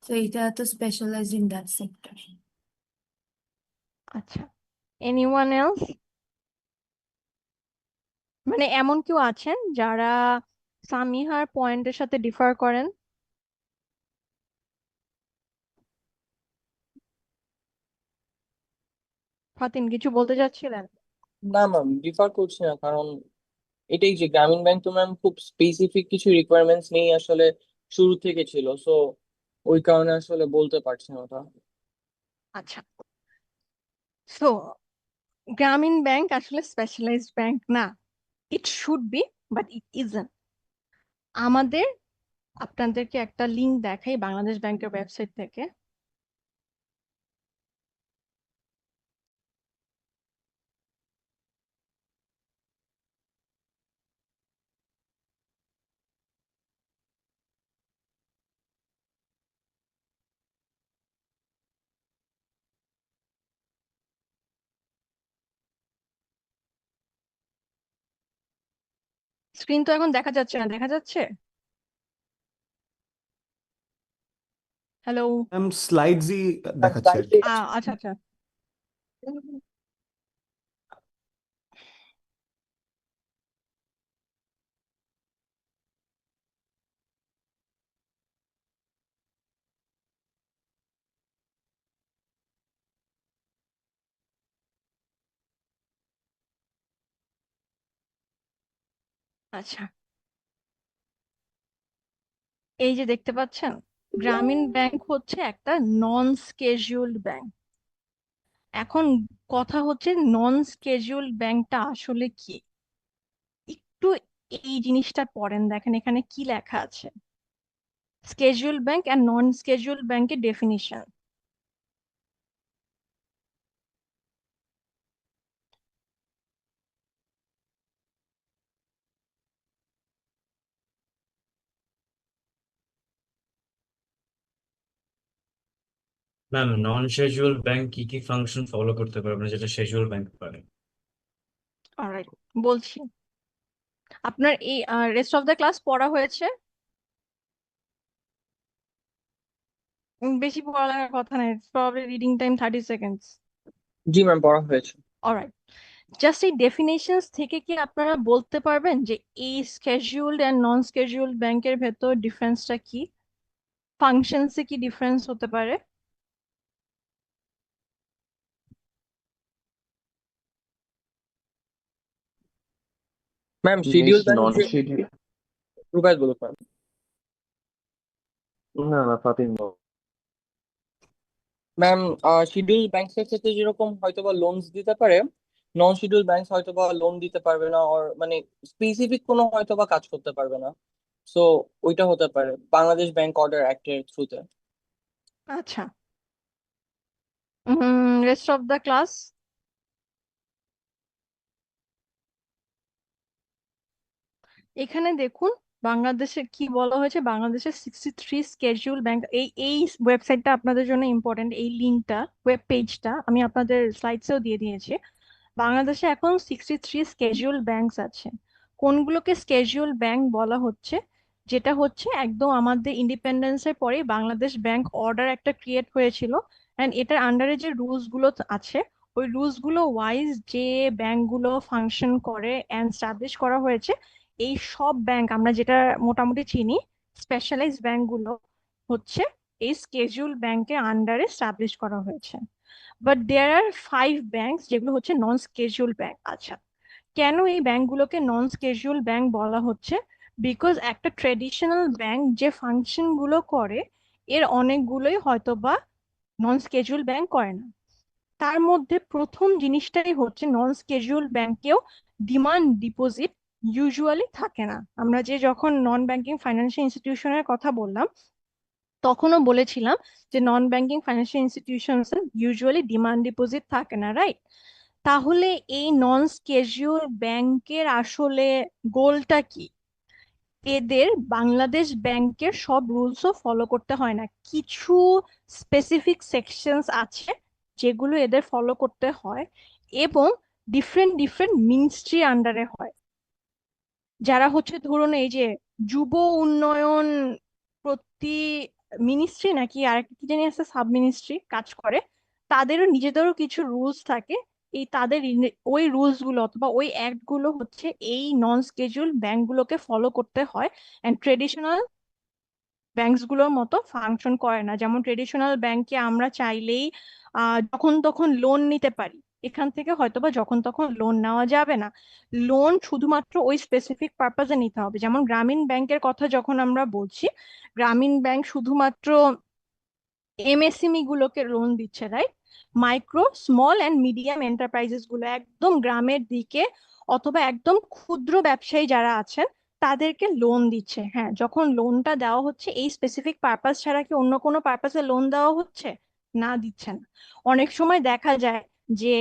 তো এটা তো স্পেশালাইজ ইন দ্যাট সেক্টর। আচ্ছা, এনিওয়ান এলস? মানে এমন কেউ আছেন যারা সামিহার পয়েন্টের সাথে ডিফার করেন? ফাতিন কিছু বলতে চাচ্ছিলেন? না ম্যাম, ডিফার করছি না, কারণ এটাই যে গ্রামীণ ব্যাংক তো ম্যাম খুব স্পেসিফিক কিছু রিকোয়ারমেন্টস নিয়ে আসলে শুরু থেকে ছিল, সো ওই কারণে আসলে বলতে পারছি না ওটা। আচ্ছা, সো গ্রামীণ ব্যাংক আসলে স্পেশালাইজড ব্যাংক না। It should be, but it isn't. আমাদের আপনাদেরকে একটা লিংক দেখাই বাংলাদেশ ব্যাংকের ওয়েবসাইট থেকে। স্ক্রিন তো এখন দেখা যাচ্ছে না, দেখা যাচ্ছে? হ্যালো? স্লাইডসই দেখাচ্ছে আর কি। আচ্ছা আচ্ছা। আচ্ছা, এই যে দেখতে পাচ্ছেন, গ্রামীণ ব্যাংক হচ্ছে একটা নন স্কেজুলড ব্যাংক। এখন কথা হচ্ছে নন স্কেজুলড ব্যাংকটা আসলে কি। একটু এই জিনিসটা পড়েন, দেখেন এখানে কি লেখা আছে। স্কেজুয়াল ব্যাংক আর নন স্কেজুয়াল ব্যাংকের ডেফিনিশন। ম্যাম, নন শেডিউল ব্যাংক কি কি ফাংশন ফলো করতে পারবে না যেটা শেডিউল ব্যাংক পারে? অলরাইট, বলছি। আপনার এই রেস্ট অফ দ্য ক্লাস পড়া হয়েছে? বেশি পড়ার কথা নাই, প্রবাবলি রিডিং টাইম 30 সেকেন্ডস। জি ম্যাম, পড়া হয়েছে। অলরাইট, জাস্ট এই ডেফিনেশনস থেকে কি আপনারা বলতে পারবেন যে এই স্কেজুয়ালড এন্ড নন স্কেজুয়ালড ব্যাংকের ভেতর ডিফারেন্সটা কি, ফাংশনসে কি ডিফারেন্স হতে পারে? ম্যাম, মিস শিডিউল ব্যাংক নন যে শিডিউল? রুবাইত বলুক ম্যাম। না না, ফাতিন বল। ম্যাম, শিডিউল ব্যাংকের ক্ষেত্রে যেরকম হয়তোবা লোনস দিতে পারে, নন শিডিউল ব্যাংক হয়তোবা লোন দিতে পারবে না, আর মানে স্পেসিফিক কোনো হয়তোবা কাজ করতে পারবে না। সো ওইটা হতে পারে বাংলাদেশ ব্যাংক অর্ডার অ্যাক্টের থ্রুতে। আচ্ছা, রেস্ট অফ দ্য ক্লাস। এখানে দেখুন বাংলাদেশে কি বলা হয়েছে। বাংলাদেশের 63 স্কেজুয়াল ব্যাংক, এই ওয়েবসাইটটা আপনাদের জন্য ইম্পর্টেন্ট। এই লিঙ্কটা, ওয়েব পেজটা আমি আপনাদের স্লাইডসেও দিয়ে দিয়েছি। বাংলাদেশে এখন 63 স্কেজুয়াল ব্যাংকস আছে। কোনগুলোকে স্কেজুয়াল ব্যাংক বলা হচ্ছে? যেটা হচ্ছে একদম আমাদের ইন্ডিপেন্ডেন্সের পরে বাংলাদেশ ব্যাংক অর্ডার একটা ক্রিয়েট হয়েছিল, এন্ড এটার আন্ডারে যে রুলস গুলো আছে, ওই রুলস গুলো ওয়াইজ যে ব্যাংকগুলো ফাংশন করে এন্ড স্টাবলিশ করা হয়েছে, এই সব ব্যাংক আমরা যেটা মোটামুটি চিনি স্পেশালাইজড ব্যাংকগুলো হচ্ছে এই স্কেজুয়াল ব্যাংকের আন্ডারে স্টাবলিশ করা হয়েছে। বাট দেয়ার আর 5 ব্যাংকস যেগুলো হচ্ছে নন স্কেজুয়াল ব্যাংক। আচ্ছা, কেন এই ব্যাংকগুলোকে নন স্কেজুয়াল ব্যাংক বলা হচ্ছে? বিকজ একটা ট্রেডিশনাল ব্যাংক যে ফাংশন গুলো করে, এর অনেকগুলোই হয়তোবা নন স্কেজুয়াল ব্যাংক করে না। তার মধ্যে প্রথম জিনিসটাই হচ্ছে non schedule ব্যাংকেও demand deposit usually থাকে না। আমরা যে যখন নন ব্যাংকিং ফাইন্যান্সিয়াল ইনস্টিটিউশনের কথা বললাম, তখনও বলেছিলাম যে non banking financial institutions usually demand deposit থাকে না, রাইট? তাহলে এই নন স্কেজুয়াল ব্যাংকের আসলে গোলটা কি? এদের বাংলাদেশ ব্যাংকের সব রুলসও ফলো করতে হয় না, কিছু স্পেসিফিক সেকশনস আছে যেগুলো এদের ফলো করতে হয় এবং ডিফারেন্ট ডিফারেন্ট মিনিস্ট্রি আন্ডারে হয়, যারা হচ্ছে ধরুন এই যে যুব উন্নয়ন প্রতি মিনিস্ট্রি নাকি আর একটা কি জানি আছে সাব মিনিস্ট্রি কাজ করে, তাদেরও নিজেদেরও কিছু রুলস থাকে। এই তাদের ওই রুলস গুলো অথবা ওই অ্যাক্ট গুলো হচ্ছে এই নন স্কেজুল ব্যাংক গুলোকে ফলো করতে হয়। এন্ড ট্রেডিশনাল ব্যাংকস গুলোর মতো ফাংশন করে না। যেমন ট্রেডিশনাল ব্যাংকে আমরা চাইলেই যখন তখন লোন নিতে পারি, এখান থেকে হয়তোবা যখন তখন লোন নেওয়া যাবে না। লোন শুধুমাত্র ওই স্পেসিফিক পারপাজে নিতে হবে। যেমন গ্রামীণ ব্যাংকের কথা যখন আমরা বলছি, গ্রামীণ ব্যাংক শুধুমাত্র এমএসএমই গুলোকে লোন দিচ্ছে, right? Micro small and medium enterprises গুলো একদম গ্রামের দিকে অথবা একদম ক্ষুদ্র ব্যবসায়ী যারা আছেন তাদেরকে লোন দিচ্ছে। হ্যাঁ, যখন লোনটা দেওয়া হচ্ছে এই স্পেসিফিক পারপাস ছাড়া কি অন্য কোনো পারপাসে লোন দেওয়া হচ্ছে? না, দিচ্ছে না। অনেক সময় দেখা যায় যে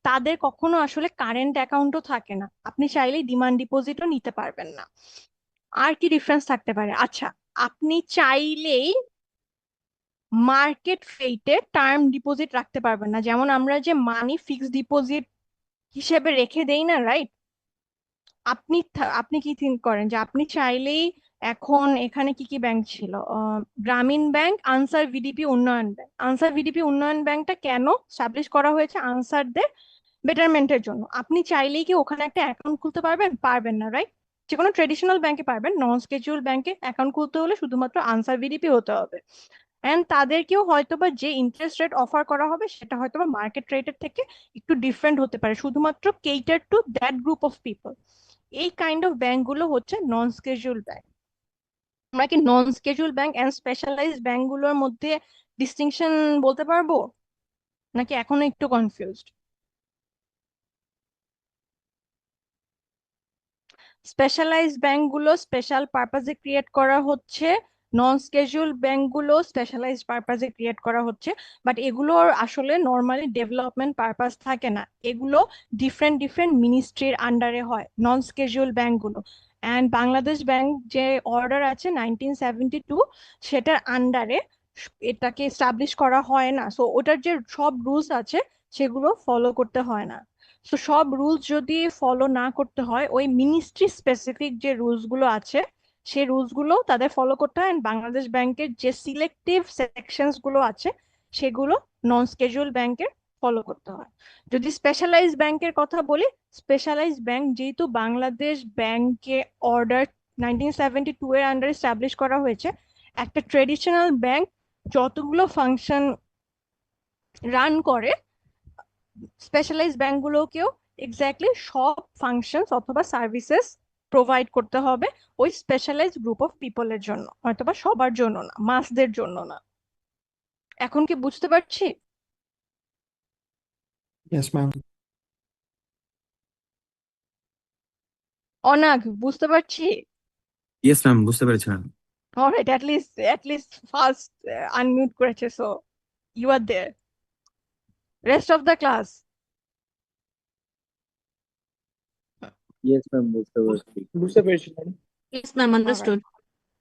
তাদের কখনো আসলে কারেন্ট অ্যাকাউন্টও থাকে না, আপনি চাইলেই ডিমান্ড ডিপোজিটও নিতে পারবেন না। আর কি ডিফারেন্স থাকতে পারে? আচ্ছা, আপনি চাইলেই মার্কেট রেটে টার্ম ডিপোজিট রাখতে পারবেন না। যেমন আমরা যে মানি ফিক্সড ডিপোজিট হিসেবে রেখে দেই না, রাইট? আপনি কি থিঙ্ক করেন যে আপনি চাইলেই এখন এখানে কি কি ব্যাংক ছিল, গ্রামীণ ব্যাংক, আনসার ভিডিপি উন্নয়ন ব্যাংক। আনসার ভিডিপি উন্নয়ন ব্যাংকটা কেন স্টাবলিশ করা হয়েছে? আনসারদের বেটারমেন্টের জন্য। আপনি চাইলেই কি ওখানে একটা অ্যাকাউন্ট খুলতে পারবেন? পারবেন না, রাইট? যে কোনো ট্রেডিশনাল ব্যাংকে পারবেন, নন স্কেজুয়াল ব্যাংকে অ্যাকাউন্ট খুলতে হলে শুধুমাত্র আনসার ভিডিপি হতে হবে। এন্ড তাদেরকেও হয়তোবা যে ইন্টারেস্ট রেট অফার করা হবে সেটা হয়তোবা মার্কেট রেটের থেকে একটু ডিফারেন্ট হতে পারে, শুধুমাত্র cater to that group of people. এই কাইন্ড অফ ব্যাংক গুলো হচ্ছে নন স্কেজুয়াল ব্যাংক। আমরা কি non scheduled bank and specialised bank গুলোর মধ্যে ডিস্টিংশন বলতে পারবো, নাকি এখনো একটু কনফিউজড? স্পেশালাইজড ব্যাংক গুলো স্পেশাল পারপাজে ক্রিয়েট করা হচ্ছে, নন স্কেজুয়াল ব্যাংক গুলো স্পেশালাইজড পারপাজে ক্রিয়েট করা হচ্ছে। বাট এগুলোর আসলে নর্মালি ডেভেলপমেন্ট পারপাস থাকে না, এগুলো ডিফারেন্ট ডিফারেন্ট মিনিস্ট্রির আন্ডারে হয় নন স্কেজুয়াল ব্যাংক গুলো। অ্যান্ড বাংলাদেশ ব্যাংক যে অর্ডার আছে 1972, সেটার আন্ডারে এটাকে এস্টাবলিশ করা হয় না। সো ওটার যে সব রুলস আছে সেগুলো ফলো করতে হয় না। তো সব রুলস যদি ফলো না করতে হয়, ওই মিনিস্ট্রি স্পেসিফিক যে রুলস গুলো আছে সেই রুলস গুলো তাদের ফলো করতে হয়। বাংলাদেশ ব্যাংকের যে সিলেক্টিভ সেকশনস গুলো আছে সেগুলো নন স্কেজুয়াল ব্যাংকের ফলো করতে হয়। যদি স্পেশালাইজ ব্যাংকের কথা বলি, স্পেশালাইজ ব্যাংক যেহেতু বাংলাদেশ ব্যাংকে অর্ডার 1972 এর আন্ডারে এস্টাবলিশ করা হয়েছে, একটা ট্রেডিশনাল ব্যাংক যতগুলো ফাংশন রান করে, স্পেশালাইজ ব্যাংকগুলোকেও এক্স্যাক্টলি সব ফাংশনস অথবা সার্ভিসেস প্রোভাইড করতে হবে ওই স্পেশালাইজ গ্রুপ অফ পিপলের জন্য, হয়তোবা সবার জন্য না, মাসদের জন্য না। এখন কি বুঝতে পারছি? Yes, ma'am. অনাগ, বুঝতে পারছি? ইয়েস ম্যাম, বুঝতে পেরেছি ma'am. Alright, at least first unmute করেছে, so you are there. Rest of the class? Yes, ma'am, বুঝতে পারছি। বুঝতে পেরেছিলাম। Yes, ma'am, understood.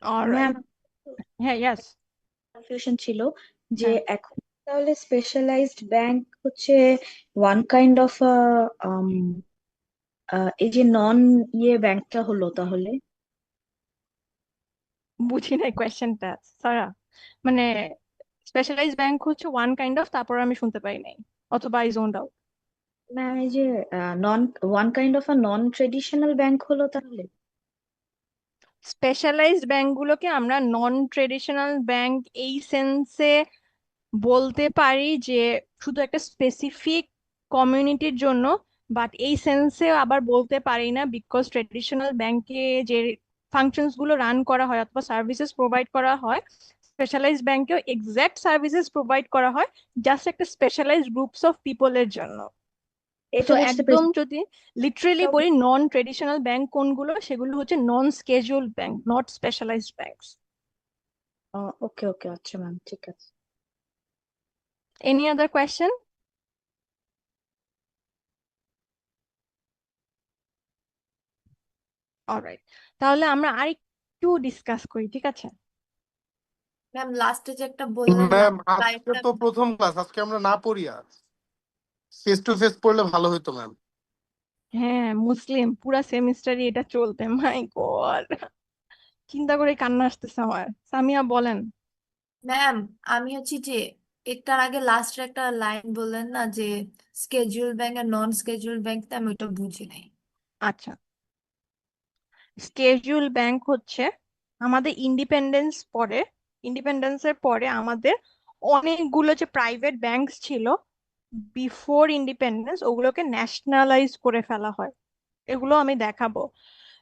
অলরাইট, হ্যাঁ, ইয়েস, কনফিউশন ছিল যে হ্যাঁ। এখন তাহলে স্পেশালাইজড ব্যাংক হচ্ছে ওয়ান কাইন্ড অফ এই যে নন ব্যাংকটা হলো তাহলে। বুঝি নাই কোয়েশ্চেনটা সারা। মানে স্পেশালাইজ ব্যাংক হচ্ছে ওয়ান কাইন্ড অফ, তারপর আমি শুনতে পাই নাই অথবা আই জোনড আউট। না, এই যে non one kind of non traditional bank হলো তাহলে। স্পেশালাইজড ব্যাংকগুলোকে আমরা নন ট্রেডিশনাল ব্যাংক এই সেন্সে বলতে পারি যে শুধু একটা স্পেসিফিক কমিউনিটির জন্য, বাট এই সেন্সে আবার বলতে পারি না, বিকজ ট্রেডিশনাল ব্যাংকে যে ফাংশনস গুলো রান করা হয় অথবা সার্ভিসেস প্রোভাইড করা হয়, স্পেশালাইজড ব্যাংকেও এক্সাক্ট সার্ভিসেস প্রোভাইড করা হয় জাস্ট একটা স্পেশালাইজড গ্রুপস অফ পিপলের জন্য। এটা তো বুঝতে একদম পেরেছি। যদি লিটারেলি বলি নন ট্রেডিশনাল ব্যাংক কোনগুলো, সেগুলো হচ্ছে non scheduled bank, not specialised banks. Okay okay, আচ্ছা ম্যাম, ঠিক আছে। Any other question? অলরাইট, তাহলে আমরা আরেকটু ডিসকাস করি, ঠিক আছে? ম্যাম লাস্টে যে একটা বললেন না, ম্যাম আজকে লাইফটা তো প্রথম ক্লাস, আজকে আমরা না পড়ি আজ। ফেস টু ফেস পড়লে ভালো হতো ম্যাম। হ্যাঁ মুসলিম পুরা সেমিস্টারই এটা চলবে, মাই গড, চিন্তা করে কান্না আসতেছে আমার। সামিয়া বলেন। ম্যাম, আমি হচ্ছে যে একটার আগে লাস্টের একটা লাইন বললেন না যে স্কেজুয়াল ব্যাংক আর নন স্কেজুয়াল ব্যাংক, আমি ওটা বুঝি নাই। আচ্ছা, স্কেডিউল ব্যাংক হচ্ছে আমাদের ইন্ডিপেন্ডেন্সের পরে আমাদের অনেকগুলো যে প্রাইভেট ব্যাংকস ছিল বিফোর ইন্ডিপেন্ডেন্স, ওগুলোকে ন্যাশনালাইজ করে ফেলা হয়। এগুলো আমি দেখাবো।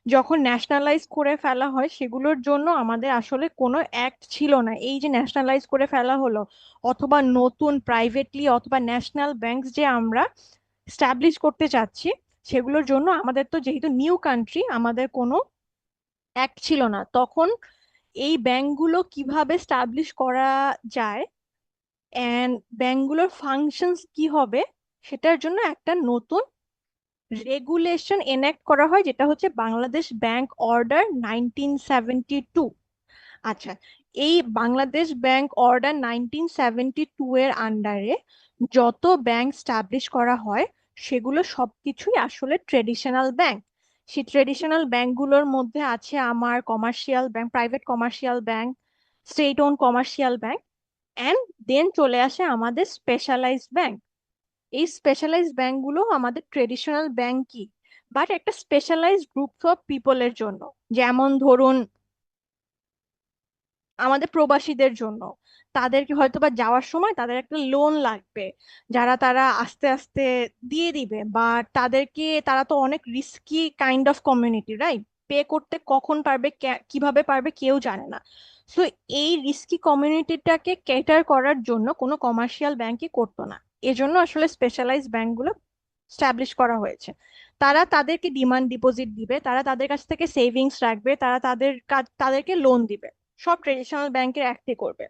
যখন ন্যাশনালাইজ করে ফেলা হয় সেগুলোর জন্য আমাদের আসলে কোনো অ্যাক্ট ছিল না। এই যে ন্যাশনালাইজ করে ফেলা হলো অথবা নতুন প্রাইভেটলি অথবা ন্যাশনাল ব্যাংকস যে আমরা স্টাবলিশ করতে চাচ্ছি, সেগুলোর জন্য আমাদের তো যেহেতু নিউ কান্ট্রি, আমাদের কোনো অ্যাক্ট ছিল না তখন। এই ব্যাংকগুলো কিভাবে স্টাবলিশ করা যায় এন্ড ব্যাংকগুলোর ফাংশনস কি হবে, সেটার জন্য একটা নতুন রেগুলেশন এনাক্ট করা হয়, যেটা হচ্ছে বাংলাদেশ ব্যাংক অর্ডার 1972। আচ্ছা, এই বাংলাদেশ ব্যাংক অর্ডার 1972 এর আন্ডারে যত ব্যাংক স্টাবলিশ করা হয় সেগুলো সবকিছুই আসলে ট্রেডিশনাল ব্যাংক। সেই ট্রেডিশনাল ব্যাংকগুলোর মধ্যে আছে আমার commercial bank, private commercial bank, state own commercial bank, and then চলে আসে আমাদের স্পেশালাইজড ব্যাংক। এই স্পেশালাইজড ব্যাংকগুলো আমাদের ট্রেডিশনাল ব্যাংকই, বাট একটা স্পেশালাইজড গ্রুপ অফ পিপলের জন্য। যেমন ধরুন আমাদের প্রবাসীদের জন্য, তাদেরকে হয়তো বা যাওয়ার সময় তাদের একটা লোন লাগবে, যারা তারা আস্তে আস্তে দিয়ে দিবে, বা তাদেরকে, তারা তো অনেক risky kind of community, right? Pay করতে কখন পারবে, কিভাবে পারবে কেউ জানে না। সো এই রিস্কি কমিউনিটিটাকে ক্যাটার করার জন্য কোনো কমার্শিয়াল ব্যাংকই করতো না। এজন্য আসলে স্পেশালাইজড ব্যাংকগুলো স্টাবলিশ করা হয়েছে। তারা তাদেরকে ডিমান্ড ডিপোজিট দিবে, তারা তাদের কাছ থেকে সেভিংস রাখবে, তারা তাদেরকে লোন দিবে, সব ট্রেডিশনাল ব্যাংকের অ্যাক্টে করবে।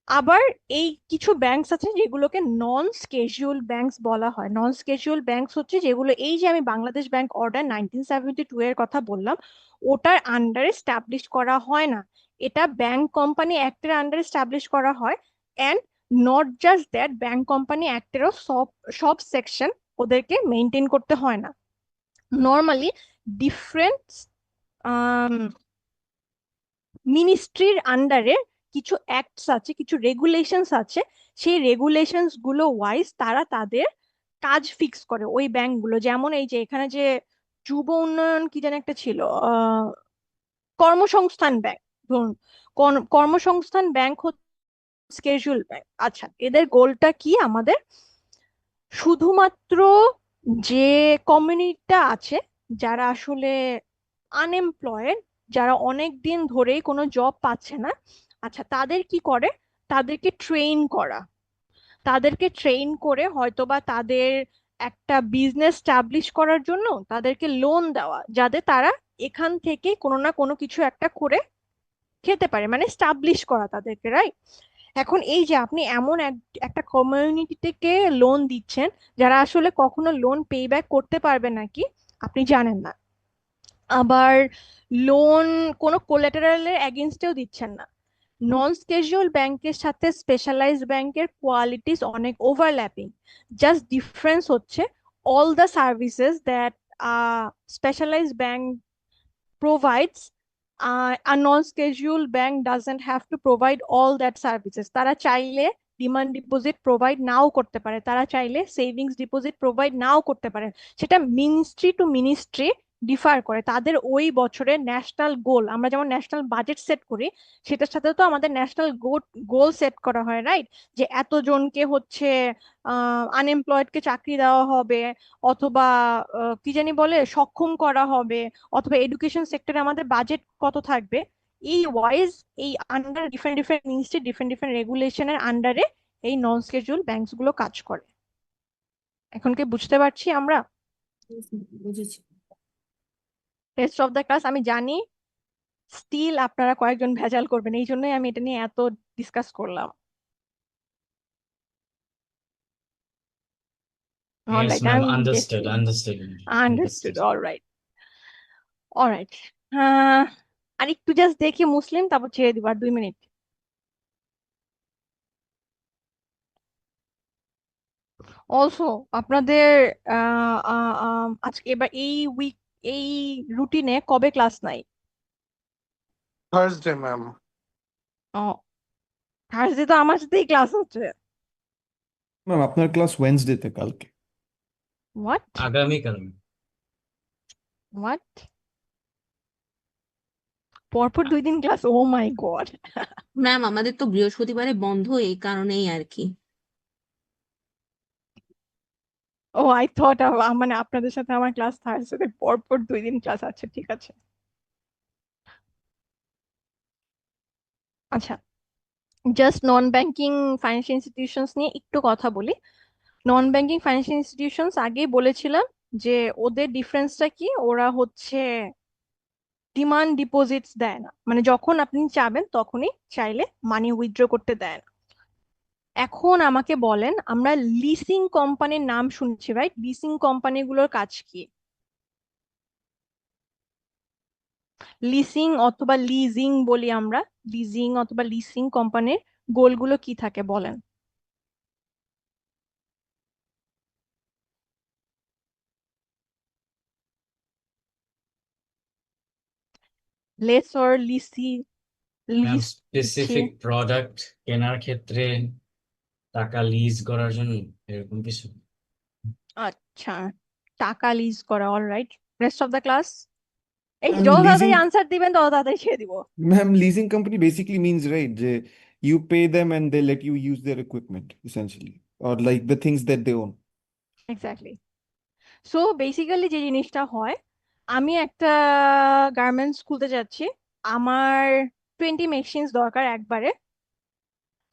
আবার এই কিছু ব্যাংকস আছে যেগুলোকে নন স্কেজুয়াল ব্যাংকস বলা হয়। নন স্কেজুয়াল ব্যাংকস হচ্ছে যেগুলো, এই যে আমি বাংলাদেশ ব্যাংক অর্ডার 1972 এর কথা বললাম, ওটার আন্ডারে স্টাবলিশ করা হয় না। এটা ব্যাংক কোম্পানি অ্যাক্টের আন্ডারে স্টাবলিশ করা হয়। And not just that, bank company অ্যাক্টেরও সব সব সেকশন ওদেরকে মেনটেন করতে হয় না। নর্মালি ডিফারেন্ট মিনিস্ট্রির আন্ডারে কিছু অ্যাক্টস আছে, কিছু রেগুলেশনস আছে, সেই রেগুলেশনস গুলো ওয়াইজ তারা তাদের কাজ ফিক্স করে ওই ব্যাংকগুলো। যেমন এই যে এখানে যে যুব উন্নয়ন কি যেন একটা ছিল, আহ কর্মসংস্থান ব্যাংক, ধরুন কর্মসংস্থান ব্যাংক হচ্ছে স্কেজুয়াল ব্যাংক। আচ্ছা, এদের গোলটা কি? আমাদের শুধুমাত্র যে কমিউনিটিটা আছে, যারা আসলে আনএমপ্লয়েড, যারা অনেক দিন ধরেই কোনো জব পাচ্ছে না, আচ্ছা তাদের কি করে, তাদেরকে ট্রেন করা, তাদেরকে ট্রেন করে হয়তোবা তাদের একটা বিজনেস স্টাবলিশ করার জন্য তাদেরকে লোন দেওয়া, যাতে তারা এখান থেকে কোনো না কোনো কিছু একটা করে খেতে পারে, মানে স্টাবলিশ করা তাদেরকে, রাইট? এখন এই যে আপনি এমন একটা কমিউনিটিকে লোন দিচ্ছেন যারা আসলে কখনো লোন পে ব্যাক করতে পারবে নাকি আপনি জানেন না। আবার লোন কোনো কোলাটেরালের এগেনস্টেও দিচ্ছেন না। নন স্কেজুয়াল ব্যাংকের সাথে স্পেশালাইজড ব্যাংকের কোয়ালিটিস অনেক ওভারল্যাপিং। জাস্ট ডিফারেন্স হচ্ছে all the services that specialized bank provides, a non-scheduled bank doesn't have to provide all that services. তারা চাইলে ডিমান্ড ডিপোজিট প্রোভাইড নাও করতে পারে, তারা চাইলে সেভিংস ডিপোজিট প্রোভাইড নাও করতে পারে। সেটা মিনিস্ট্রি টু মিনিস্ট্রি ডিফার করে। তাদের ওই বছরের ন্যাশনাল গোল, আমরা যেমন ন্যাশনাল বাজেট সেট করি, সেটার সাথে তো আমাদের ন্যাশনাল গোল সেট করা হয়, রাইট? যে এতজনকে হচ্ছে আনএমপ্লয়েডকে চাকরি দেওয়া হবে, অথবা কি জানি বলে সক্ষম করা হবে, অথবা এডুকেশন সেক্টরে আমাদের বাজেট কত থাকবে। এই ওয়াইজ এই under different different ministry different different রেগুলেশনের আন্ডারে এই নন স্কেজুয়াল ব্যাংকস গুলো কাজ করে। এখন কি বুঝতে পারছি আমরা? বুঝেছি। রেস্ট অফ দ্য ক্লাস আমি জানি স্টিল আপনারা কয়েকজন ভেজাল করবেন, এই জন্যই আমি এটা নিয়ে এত ডিসকাস করলাম। Yes, alright, ma'am. আমি Understood. Understood, Understood. Alright, alright. আর একটু জাস্ট দেখি মুসলিম, তারপর ছেড়ে দিব, আর 2 মিনিট। অলসো আপনাদের আজকে এবার এই রুটিনে কবে ক্লাস নাই? Thursday ma'am. ও, থার্সডে তো আমার সাথেই ক্লাস হচ্ছে। ম্যাম আপনার ক্লাস ওয়েনসডেতে কালকে। হোয়াট আগামীকাল। হোয়াট পরপর 2 দিন ক্লাস? ও মাই গড। ম্যাম আমাদের তো বৃহস্পতিবারে বন্ধ, এই কারণেই আর কি। ও আই থট মানে আপনাদের সাথে আমার ক্লাস থার্সডে পরপর 2 দিন ক্লাস আছে, ঠিক আছে। আচ্ছা, জাস্ট নন ব্যাংকিং ফাইন্যান্সিয়াল ইনস্টিটিউশনস নিয়ে একটু কথা বলি। নন ব্যাংকিং ফাইন্যান্সিয়াল ইনস্টিটিউশনস আগেই বলেছিলাম যে ওদের ডিফারেন্সটা কি, ওরা হচ্ছে ডিমান্ড ডিপোজিটস দেয় না, মানে যখন আপনি চাবেন তখনই চাইলে মানি উইথড্র করতে দেয় না। এখন আমাকে বলেন, আমরা লিসিং কোম্পানির নাম শুনছি, রাইট? লিসিং কোম্পানিগুলোর কাজ কি? লিসিং অথবা লিজিং বলি আমরা, লিজিং অথবা লিসিং কোম্পানির গোলগুলো কি থাকে বলেন? লেসর, লিসি, ম্যাম লিজ দিচ্ছি। স্পেসিফিক প্রোডাক্ট কেনার ক্ষেত্রে টাকা লিজ করার জন্য এরকম কিছু। আচ্ছা, টাকা লিজ করা, all right. Rest of the class এই ম্যাম যত লিজিং তাড়াতাড়ি আনসার দিবেন তত তাড়াতাড়ি ছেড়ে দিব। Ma'am leasing company basically means right যে you pay them and they let you use their equipment essentially or like the things that they own. Exactly. So basically যে জিনিসটা হয়, আমি একটা গার্মেন্টস খুলতে যাচ্ছি, আমার 20 মেশিনস দরকার একবারে।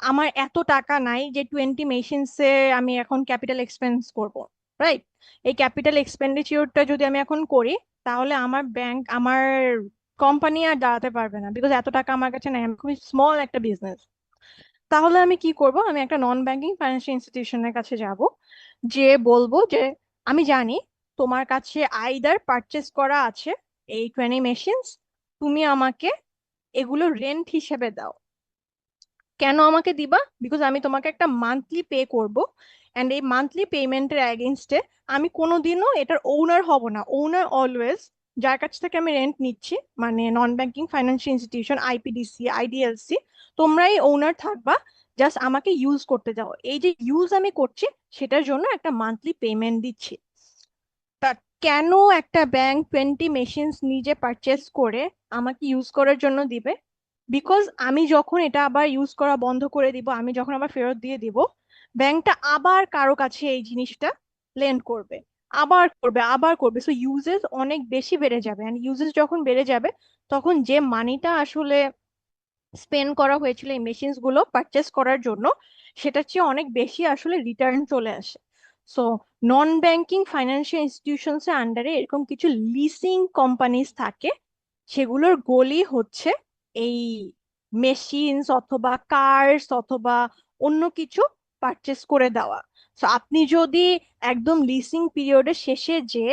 আমার এত টাকা নাই যে 20 মেশিনসে আমি এখন ক্যাপিটাল এক্সপেন্স করব, রাইট? এই ক্যাপিটাল এক্সপেন্ডিচারটা যদি আমি এখন করি, তাহলে আমার ব্যাংক, আমার কোম্পানি আর দাঁড়াতে পারবে না, বিকজ এত টাকা আমার কাছে নাই, আমি খুবই স্মল একটা বিজনেস। তাহলে আমি কি করব? আমি একটা নন ব্যাংকিং ফাইন্যান্সিয়াল ইনস্টিটিউশনের কাছে যাব, যে বলবো যে আমি জানি তোমার কাছে আইদার পারচেস করা আছে এই 20 মেশিনস, তুমি আমাকে এগুলো রেন্ট হিসেবে দাও। কেন আমাকে দিবা? বিকজ আমি তোমাকে একটা মান্থলি পে করব, অ্যান্ড এই মান্থলি পেমেন্টের এগেনস্টে আমি কোনোদিনও এটার ওনার হব না। ওনার অলওয়েজ যার কাছ থেকে আমি রেন্ট নিচ্ছি, মানে নন banking financial institution, IPDC, IDLC, তোমরাই ওনার থাকবা, জাস্ট আমাকে ইউজ করতে যাও। এই যে ইউজ আমি করছি সেটার জন্য একটা মান্থলি পেমেন্ট দিচ্ছি। তা কেন একটা ব্যাংক 20 মেশিনস নিজে পারচেস করে আমাকে ইউজ করার জন্য দিবে? বিকজ আমি যখন এটা আবার ইউজ করা বন্ধ করে দিব, আমি যখন আবার ফেরত দিয়ে দিব, ব্যাংকটা আবার কারো কাছে এই জিনিসটা লেন্ড করবে, আবার করবে, আবার করবে। সো ইউজেস অনেক বেশি বেড়ে যাবে, এন্ড ইউজেস যখন বেড়ে যাবে, তখন যে মানিটা আসলে স্পেন্ড করা হয়েছিল এই মেশিনস গুলো পারচেস করার জন্য, সেটার চেয়ে অনেক বেশি আসলে রিটার্ন চলে আসে। So non banking financial institutions এর আন্ডারে এরকম কিছু লিসিং কোম্পানিজ থাকে, সেগুলোর গোলই হচ্ছে এই মেশিনস অথবা কার্স অথবা অন্য কিছু পারচেস করে দেওয়া। সো আপনি যদি একদম লিসিং পিরিয়ডের শেষে যে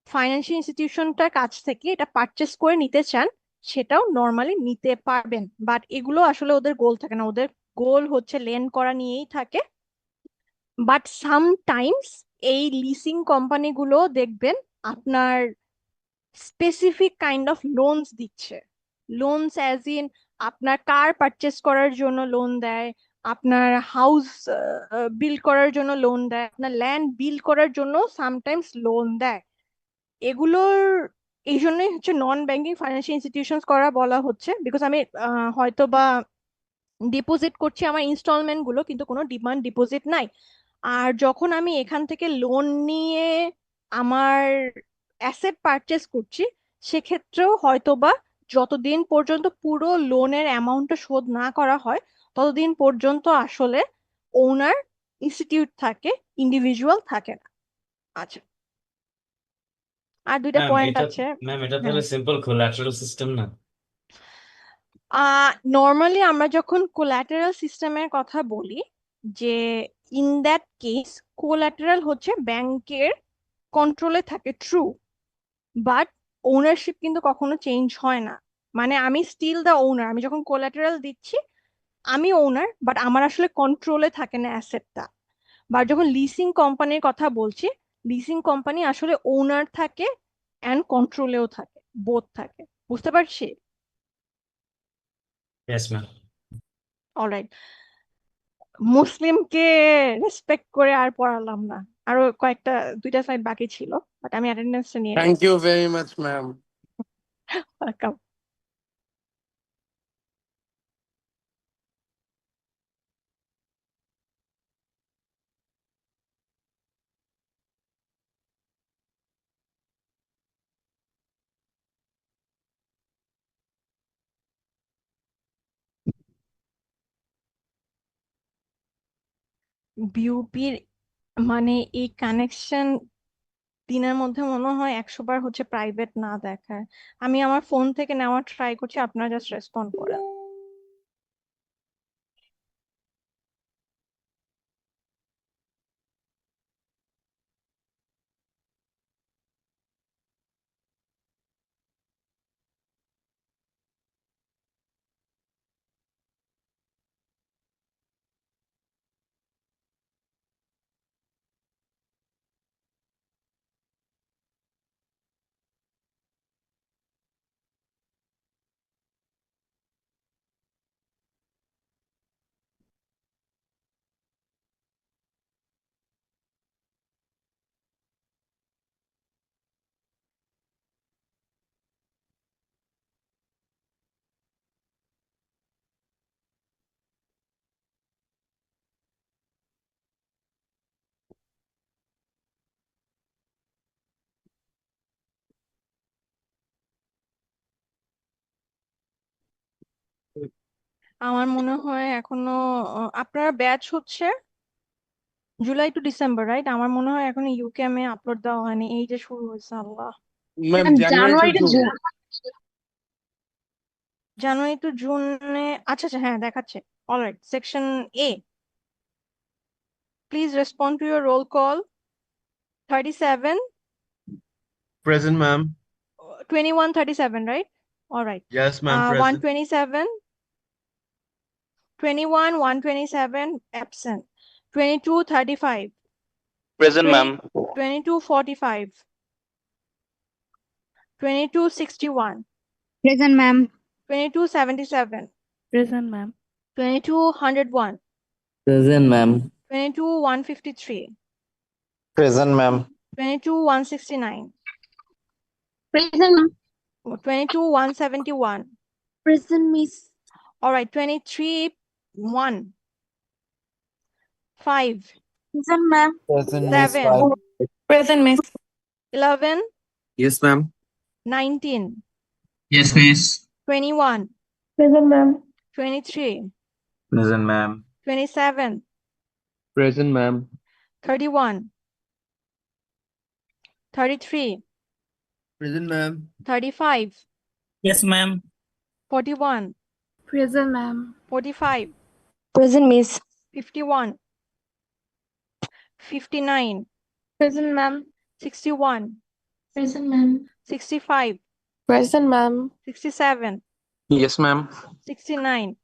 ফাইন্যান্সিয়াল ইনস্টিটিউশনটার কাছ থেকে এটা পারচেস করে নিতে চান, সেটাও নর্মালি নিতে পারবেন, বাট এগুলো আসলে ওদের গোল থাকে না, ওদের গোল হচ্ছে লেন্ড করা নিয়েই থাকে। বাট সামটাইমস এই লিসিং কোম্পানিগুলো দেখবেন আপনার স্পেসিফিক কাইন্ড অফ লোনস দিচ্ছে। লোনস অ্যাজ ইন আপনার কার পারচেস করার জন্য লোন দেয়, আপনার হাউস বিল্ড করার জন্য লোন দেয়, আপনার ল্যান্ড বিল্ড করার জন্য সামটাইমস লোন দেয়। এগুলোর এই জন্যই হচ্ছে নন ব্যাংকিং ফাইন্যান্সিয়াল ইনস্টিটিউশনস করা বলা হচ্ছে, বিকজ আমি হয়তো বা ডিপোজিট করছি আমার ইনস্টলমেন্ট গুলো, কিন্তু কোনো ডিমান্ড ডিপোজিট নাই। আর যখন আমি এখান থেকে লোন নিয়ে আমার অ্যাসেট পারচেস করছি, সেক্ষেত্রেও হয়তোবা যতদিন পর্যন্ত পুরো লোনের অ্যামাউন্টটা শোধ না করা হয়, ততদিন পর্যন্ত আসলে ওনার ইনস্টিটিউট থাকে, ইন্ডিভিজুয়াল থাকে না। আচ্ছা, আর 2টা ম্যাম পয়েন্ট এটা আছে। ম্যাম এটা হ্যাঁ, তাহলে সিম্পল কোল্যাটারাল সিস্টেম না? নর্মালি আমরা যখন কোল্যাটারাল সিস্টেমের কথা বলি, যে ইন দ্যাট কেস কোল্যাটারাল হচ্ছে ব্যাংকের কন্ট্রোলে থাকে, ট্রু, বাট ওনারশিপ কিন্তু কখনো চেঞ্জ হয় না। মানে আমি স্টিল দ্য ওনার, আমি যখন কোল্যাটারাল দিচ্ছি আমি ওনার, বাট আমার আসলে কন্ট্রোলে থাকে না অ্যাসেটটা। বাট যখন লিসিং কোম্পানির কথা বলছি, লিসিং কোম্পানি আসলে ওনার থাকে অ্যান্ড কন্ট্রোলেও থাকে, বোথ থাকে। বুঝতে পারছি? Yes ma'am. অলরাইট, মুসলিমকে রেসপেক্ট করে আর পড়ালাম না, আরো কয়েকটা 2টা স্লাইড বাকি ছিল, বাট আমি অ্যাটেন্ডেন্সটা নিয়ে thank you very much ma'am. Welcome. বিউপির মানে এই কানেকশন দিনের মধ্যে মনে হয় 100 বার হচ্ছে প্রাইভেট না দেখায়। আমি আমার ফোন থেকে নেওয়ার ট্রাই করছি, আপনারা জাস্ট রেসপন্ড করেন। আমার মনে হয় এখনো আপনারা ব্যাচ হচ্ছে জুলাই টু ডিসেম্বর, রাইট? আমার মনে হয় এখনো ইউকেএমএ আপলোড দেওয়া হয়নি, এই যে শুরু হয়েছে। আল্লাহ, ma'am January to June. January to জুনে। আচ্ছা আচ্ছা, হ্যাঁ দেখাচ্ছে। Alright, section A, please respond to your roll call. 37, Present, ma'am. 21, 37, right? All right. Yes, ma'am. Present. 127, 21, 127, absent. 22, 35, Present, ma'am. 22, 45, 22, 61, Present, ma'am. 22, 77, Present, ma'am. 22, 101, Present, ma'am. 22, 153, Present, ma'am. 22, 169, Present, ma'am. 22, 171. Present, miss. All right, 23, 1, 5, Present, ma'am. Present, 7, Present, miss. 11, Yes, ma'am. 19, Yes, miss. 21, Present, ma'am. 23, Present, ma'am. 27, Present, ma'am. 31, 33, Present, ma'am. 35, Yes, ma'am. 41, Present, ma'am. 45, Present, miss. 51, 59, Present, ma'am. 61, Present, ma'am. 65, Present, ma'am. 67, Yes, ma'am. 69,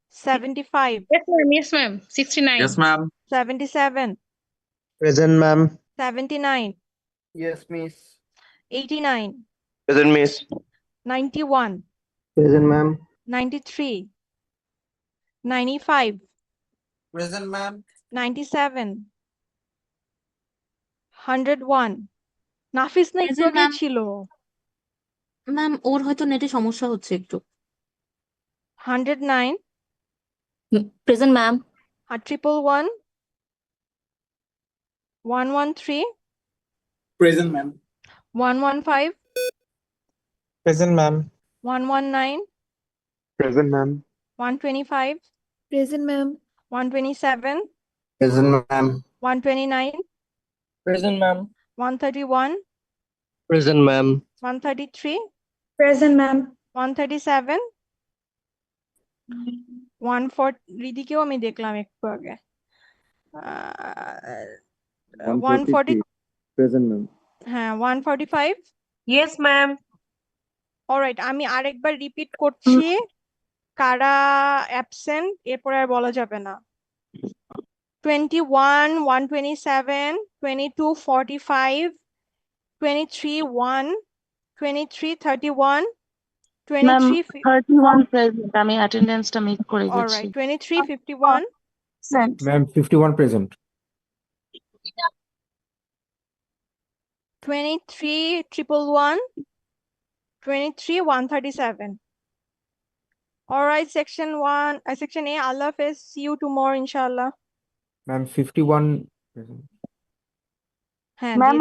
75, Yes, ma'am. Yes, ma'am. 69. Yes, ma'am. 77, Present, ma'am. 79, Yes, miss. 89, Present, miss. 91, Present, ma'am. 93, 95, Present, ma'am. 97, 101. নাফিস না একটু Present, আগেই ma'am. ছিল। Ma'am ওর হয়তো নেটে সমস্যা হচ্ছে একটু। 109, Present, ma'am. 111, 113, Present, ma'am. 115, Present, ma'am. 119, Present, ma'am. 125, Present, ma'am. 127, Present, ma'am. 129, Present, ma'am. 131, Present, ma'am. 133, Present, ma'am. 137, 140, রিদিকেও আমি দেখলাম একটু আগে। 140, 143. Present, ma'am. হ্যাঁ 145। Yes, ma'am. অলরাইট, আমি আরেকবার রিপিট করছি, কারা অ্যাবসেন্ট এরপরে আর বলা যাবে না। 21, 127, 22, 45, 23, 1, 23, 31, ম্যাম 23, 31 প্রেজেন্ট আমি অ্যাটেন্ডেন্সটা মিস করে all গেছি right, 23, 51, Ma'am, 51 present. 23, 111, 23, 137. All right, section A, Allah Hafiz. See you tomorrow, inshallah. Ma'am, 51 present. হ্যাঁ ম্যাম